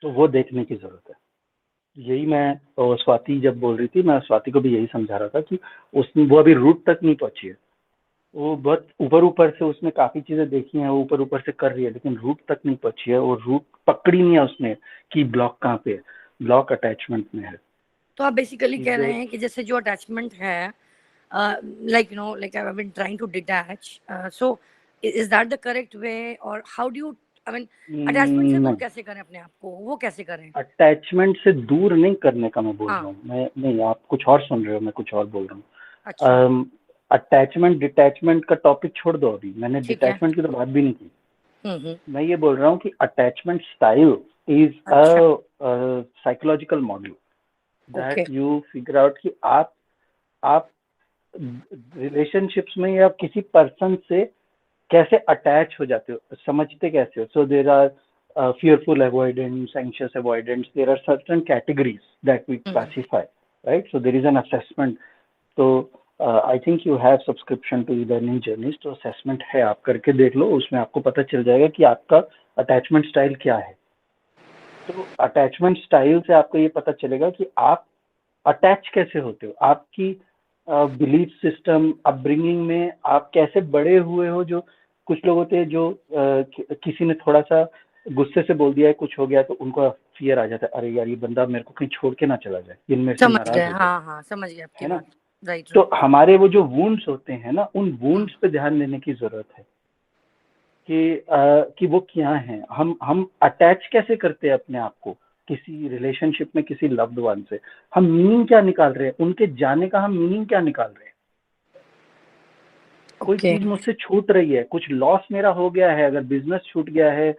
तो वो देखने की जरूरत है. यही मैं स्वाति जब बोल रही थी, मैं स्वाति को भी यही समझा रहा था कि उसने वो अभी रूट तक नहीं पहुंची है. वो बहुत ऊपर ऊपर से उसने काफी चीजें देखी हैं, वो ऊपर ऊपर से कर रही है, लेकिन रूट तक नहीं पहुंची है. और रूट पकड़ी नहीं है उसने कि ब्लॉक कहाँ पे है. ब्लॉक अटैचमेंट में है. तो आप बेसिकली कह रहे हैं कि जैसे जो अटैचमेंट है, like you know, like I've been trying to detach, so is that the correct way, or how do you, I mean, attachment से दूर कैसे करें अपने आप को, वो कैसे करें? अटैचमेंट से दूर नहीं करने का मैं बोल रहा हूँ. मैं नहीं, आप कुछ और सुन रहे हो, मैं कुछ और बोल रहा हूँ. अच्छा, अटैचमेंट डिटैचमेंट का टॉपिक छोड़ दो अभी. मैंने डिटैचमेंट की तो बात भी नहीं की. मैं ये बोल रहा हूँ कि attachment style is a psychological model that you figure out कि आप रिलेशनशिप्स में या किसी पर्सन से कैसे अटैच हो जाते हो, समझते कैसे हो. So there are fearful avoidance, anxious avoidance. There are certain categories that we classify, right? So there is an assessment. So I think you have subscription to e-learning journeys. तो assessment है, आप करके देख लो, उसमें आपको पता चल जाएगा कि आपका attachment style क्या है. तो attachment style से आपको ये पता चलेगा कि आप अटैच कैसे होते हो. आपकी बिलीफ सिस्टम, अपब्रिंगिंग में आप कैसे बड़े हुए हो. जो कुछ लोग होते हैं जो किसी ने थोड़ा सा गुस्से से बोल दिया है, कुछ हो गया तो उनको फियर आ जाता है, अरे यार ये बंदा मेरे को कहीं छोड़ के ना चला जाए, इनमें से समझ नाराज गए. हो जाए. हाँ, समझ गए आपकी बात. राइट. तो हमारे वो जो वुंड्स होते हैं ना, उन वुंड्स पे ध्यान देने की जरूरत है कि वो क्या है. हम अटैच कैसे करते हैं अपने आप को किसी रिलेशनशिप में, किसी लव्ड वन से. हम मीनिंग क्या निकाल रहे हैं, उनके जाने का हम मीनिंग क्या निकाल रहे हैं. कोई चीज मुझसे छूट रही है, कुछ लॉस मेरा हो गया है, अगर बिजनेस छूट गया है,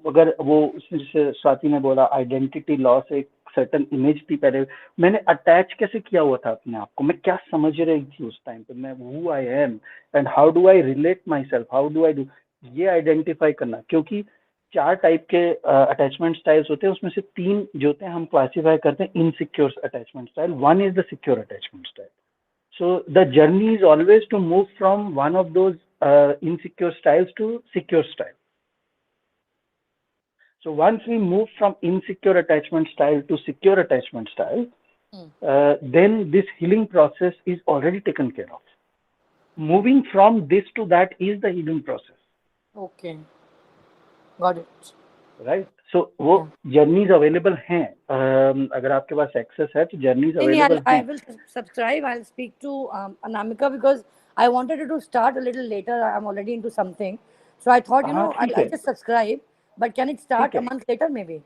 अगर वो जैसे स्वाति ने बोला आइडेंटिटी लॉस, एक सर्टन इमेज थी पहले, मैंने अटैच कैसे किया हुआ था अपने आप को, मैं क्या समझ रही थी उस टाइम पे, मैं who I am and how do I relate my self, how do I do, ये आइडेंटिफाई करना. क्योंकि 4 टाइप के अटैचमेंट स्टाइल्स होते हैं, उसमें से 3 जो होते हैं हम क्लासीफाई करते हैं insecure attachment style. 1 is the secure attachment style. So the journey is always to move from one of those insecure styles to secure style. So once we move from insecure attachment style to secure attachment style, then this healing process is already taken care of. Moving from this to that is the healing process. Okay, got it. Right? So वो journeys available हैं. अगर आपके पास access है तो journeys available हैं. I will subscribe. I'll speak to Anamika because I wanted it to start a little later. I'm already into something, so I thought I'll just subscribe. But can it start a month later maybe?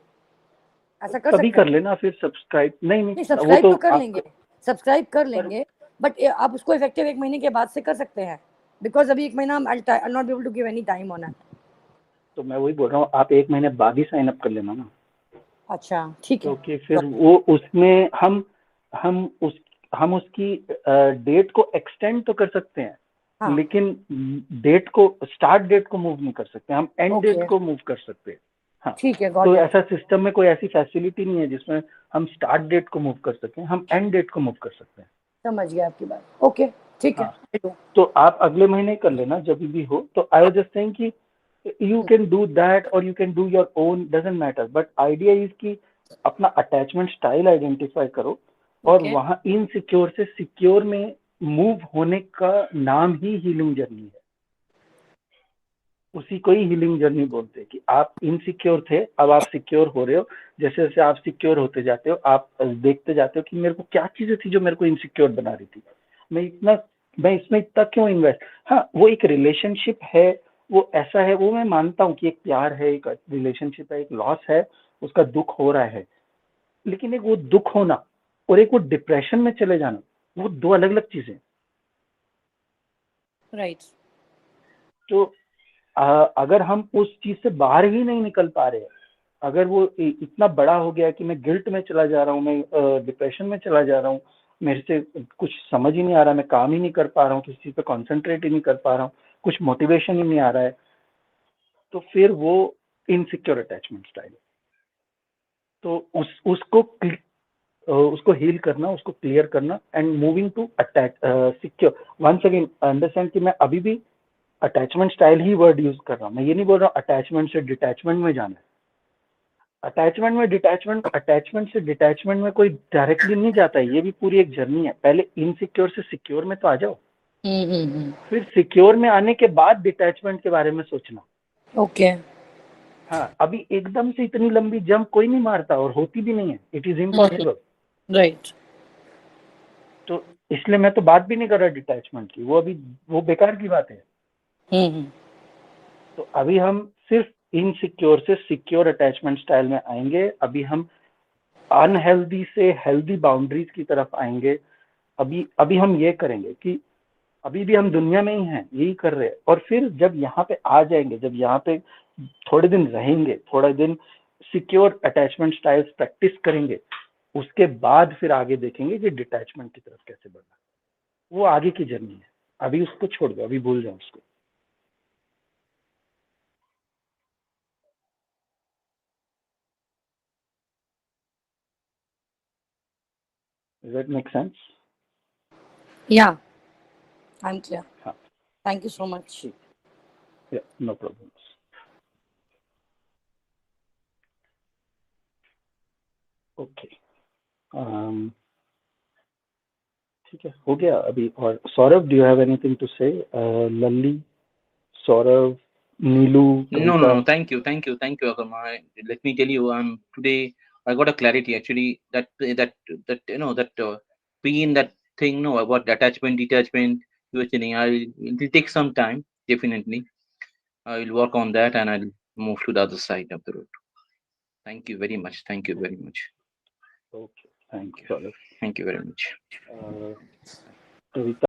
ऐसा कर सकते हैं. तभी कर लेना फिर subscribe. नहीं subscribe तो कर लेंगे. Subscribe कर लेंगे. But आप उसको effective 1 महीने के बाद से कर सकते हैं. Because अभी 1 महीना I'll not be able to give any time on it. तो मैं वही बोल रहा हूँ, आप 1 महीने बाद ही साइन अप कर लेना ना. अच्छा, ठीक है. क्योंकि फिर वो उसमें हम उसकी डेट को एक्सटेंड तो कर सकते हैं. हाँ. लेकिन डेट को, स्टार्ट डेट को मूव नहीं कर सकते. हम एंड डेट को मूव कर सकते हैं. हाँ, ठीक है. तो ऐसा सिस्टम में कोई ऐसी फैसिलिटी नहीं है जिसमें हम स्टार्ट डेट को मूव कर सकें. हम एंड डेट को मूव कर सकते हैं. समझ गया आपकी बात. ओके, ठीक है. तो आप अगले महीने कर लेना जब भी हो. तो आई वाज जस्ट सेइंग कि you can do that or you can do your own, doesn't matter, but idea is कि अपना attachment style identify करो और वहाँ इनसिक्योर से सिक्योर में मूव होने का नाम ही हीलिंग जर्नी है. उसी को ही हीलिंग जर्नी बोलते हैं कि आप इनसिक्योर थे, अब आप सिक्योर हो रहे हो. जैसे जैसे आप सिक्योर होते जाते हो, आप देखते जाते हो कि मेरे को क्या चीजें थी जो मेरे को इनसिक्योर बना रही थी, मैं इसमें इतना क्यों इन्वेस्ट. हाँ, वो एक रिलेशनशिप है, वो ऐसा है, वो मैं मानता हूँ कि एक प्यार है, एक रिलेशनशिप है, एक लॉस है, उसका दुख हो रहा है. लेकिन एक वो दुख होना और एक वो डिप्रेशन में चले जाना, वो 2 अलग अलग चीजें. राइट. तो अगर हम उस चीज से बाहर ही नहीं निकल पा रहे, अगर वो इतना बड़ा हो गया कि मैं गिल्ट में चला जा रहा हूँ, मैं डिप्रेशन में चला जा रहा हूँ, मेरे से कुछ समझ ही नहीं आ रहा, मैं काम ही नहीं कर पा रहा हूँ, किसी चीज पे कॉन्सेंट्रेट ही नहीं कर पा रहा हूँ, कुछ मोटिवेशन ही नहीं आ रहा है, तो फिर वो इनसिक्योर अटैचमेंट स्टाइल है। तो उसको हील करना, उसको क्लियर करना and moving to attach secure. Once again understand कि मैं अभी भी अटैचमेंट स्टाइल ही वर्ड यूज कर रहा हूँ, मैं ये नहीं बोल रहा हूँ अटैचमेंट से डिटैचमेंट में जाना है। अटैचमेंट से डिटैचमेंट में कोई डायरेक्टली नहीं जाता है, ये भी पूरी एक जर्नी है। पहले इनसिक्योर से सिक्योर में तो आ जाओ, फिर सिक्योर में आने के बाद डिटैचमेंट के बारे में सोचना। ओके। हाँ, अभी एकदम से इतनी लंबी जंप कोई नहीं मारता और होती भी नहीं है, इट इज इम्पॉसिबल। राइट। तो इसलिए मैं तो बात भी नहीं कर रहा डिटैचमेंट की, वो बेकार की बात है। तो अभी हम सिर्फ इनसिक्योर से सिक्योर अटैचमेंट स्टाइल में आएंगे। अभी हम अनहेल्दी से हेल्दी बाउंड्रीज की तरफ आएंगे। अभी हम ये करेंगे कि अभी भी हम दुनिया में ही हैं, यही कर रहे हैं, और फिर जब यहाँ पे आ जाएंगे, जब यहाँ पे थोड़े दिन रहेंगे, थोड़े दिन सिक्योर अटैचमेंट स्टाइल्स प्रैक्टिस करेंगे, उसके बाद फिर आगे देखेंगे कि डिटैचमेंट की तरफ कैसे बढ़ना। वो आगे की जर्नी है, अभी उसको छोड़ दो, अभी भूल जाओ उसको। Does that make sense? Yeah, I'm clear. हाँ, Thank you so much. yeah, no problems. Okay. ठीक है, हो गया अभी। और Saurabh, do you have anything to say? Lalli, Saurabh, Neelu, No, Kavita? thank you, Akama. Let me tell you, today I got a clarity actually that that pain, that thing, no, about attachment, detachment. You were saying, it will take some time. Definitely, I will work on that and I'll move to the other side of the road. Thank you very much. Thank you very much. Okay, thank you, Saurav. Thank you very much. Kavita?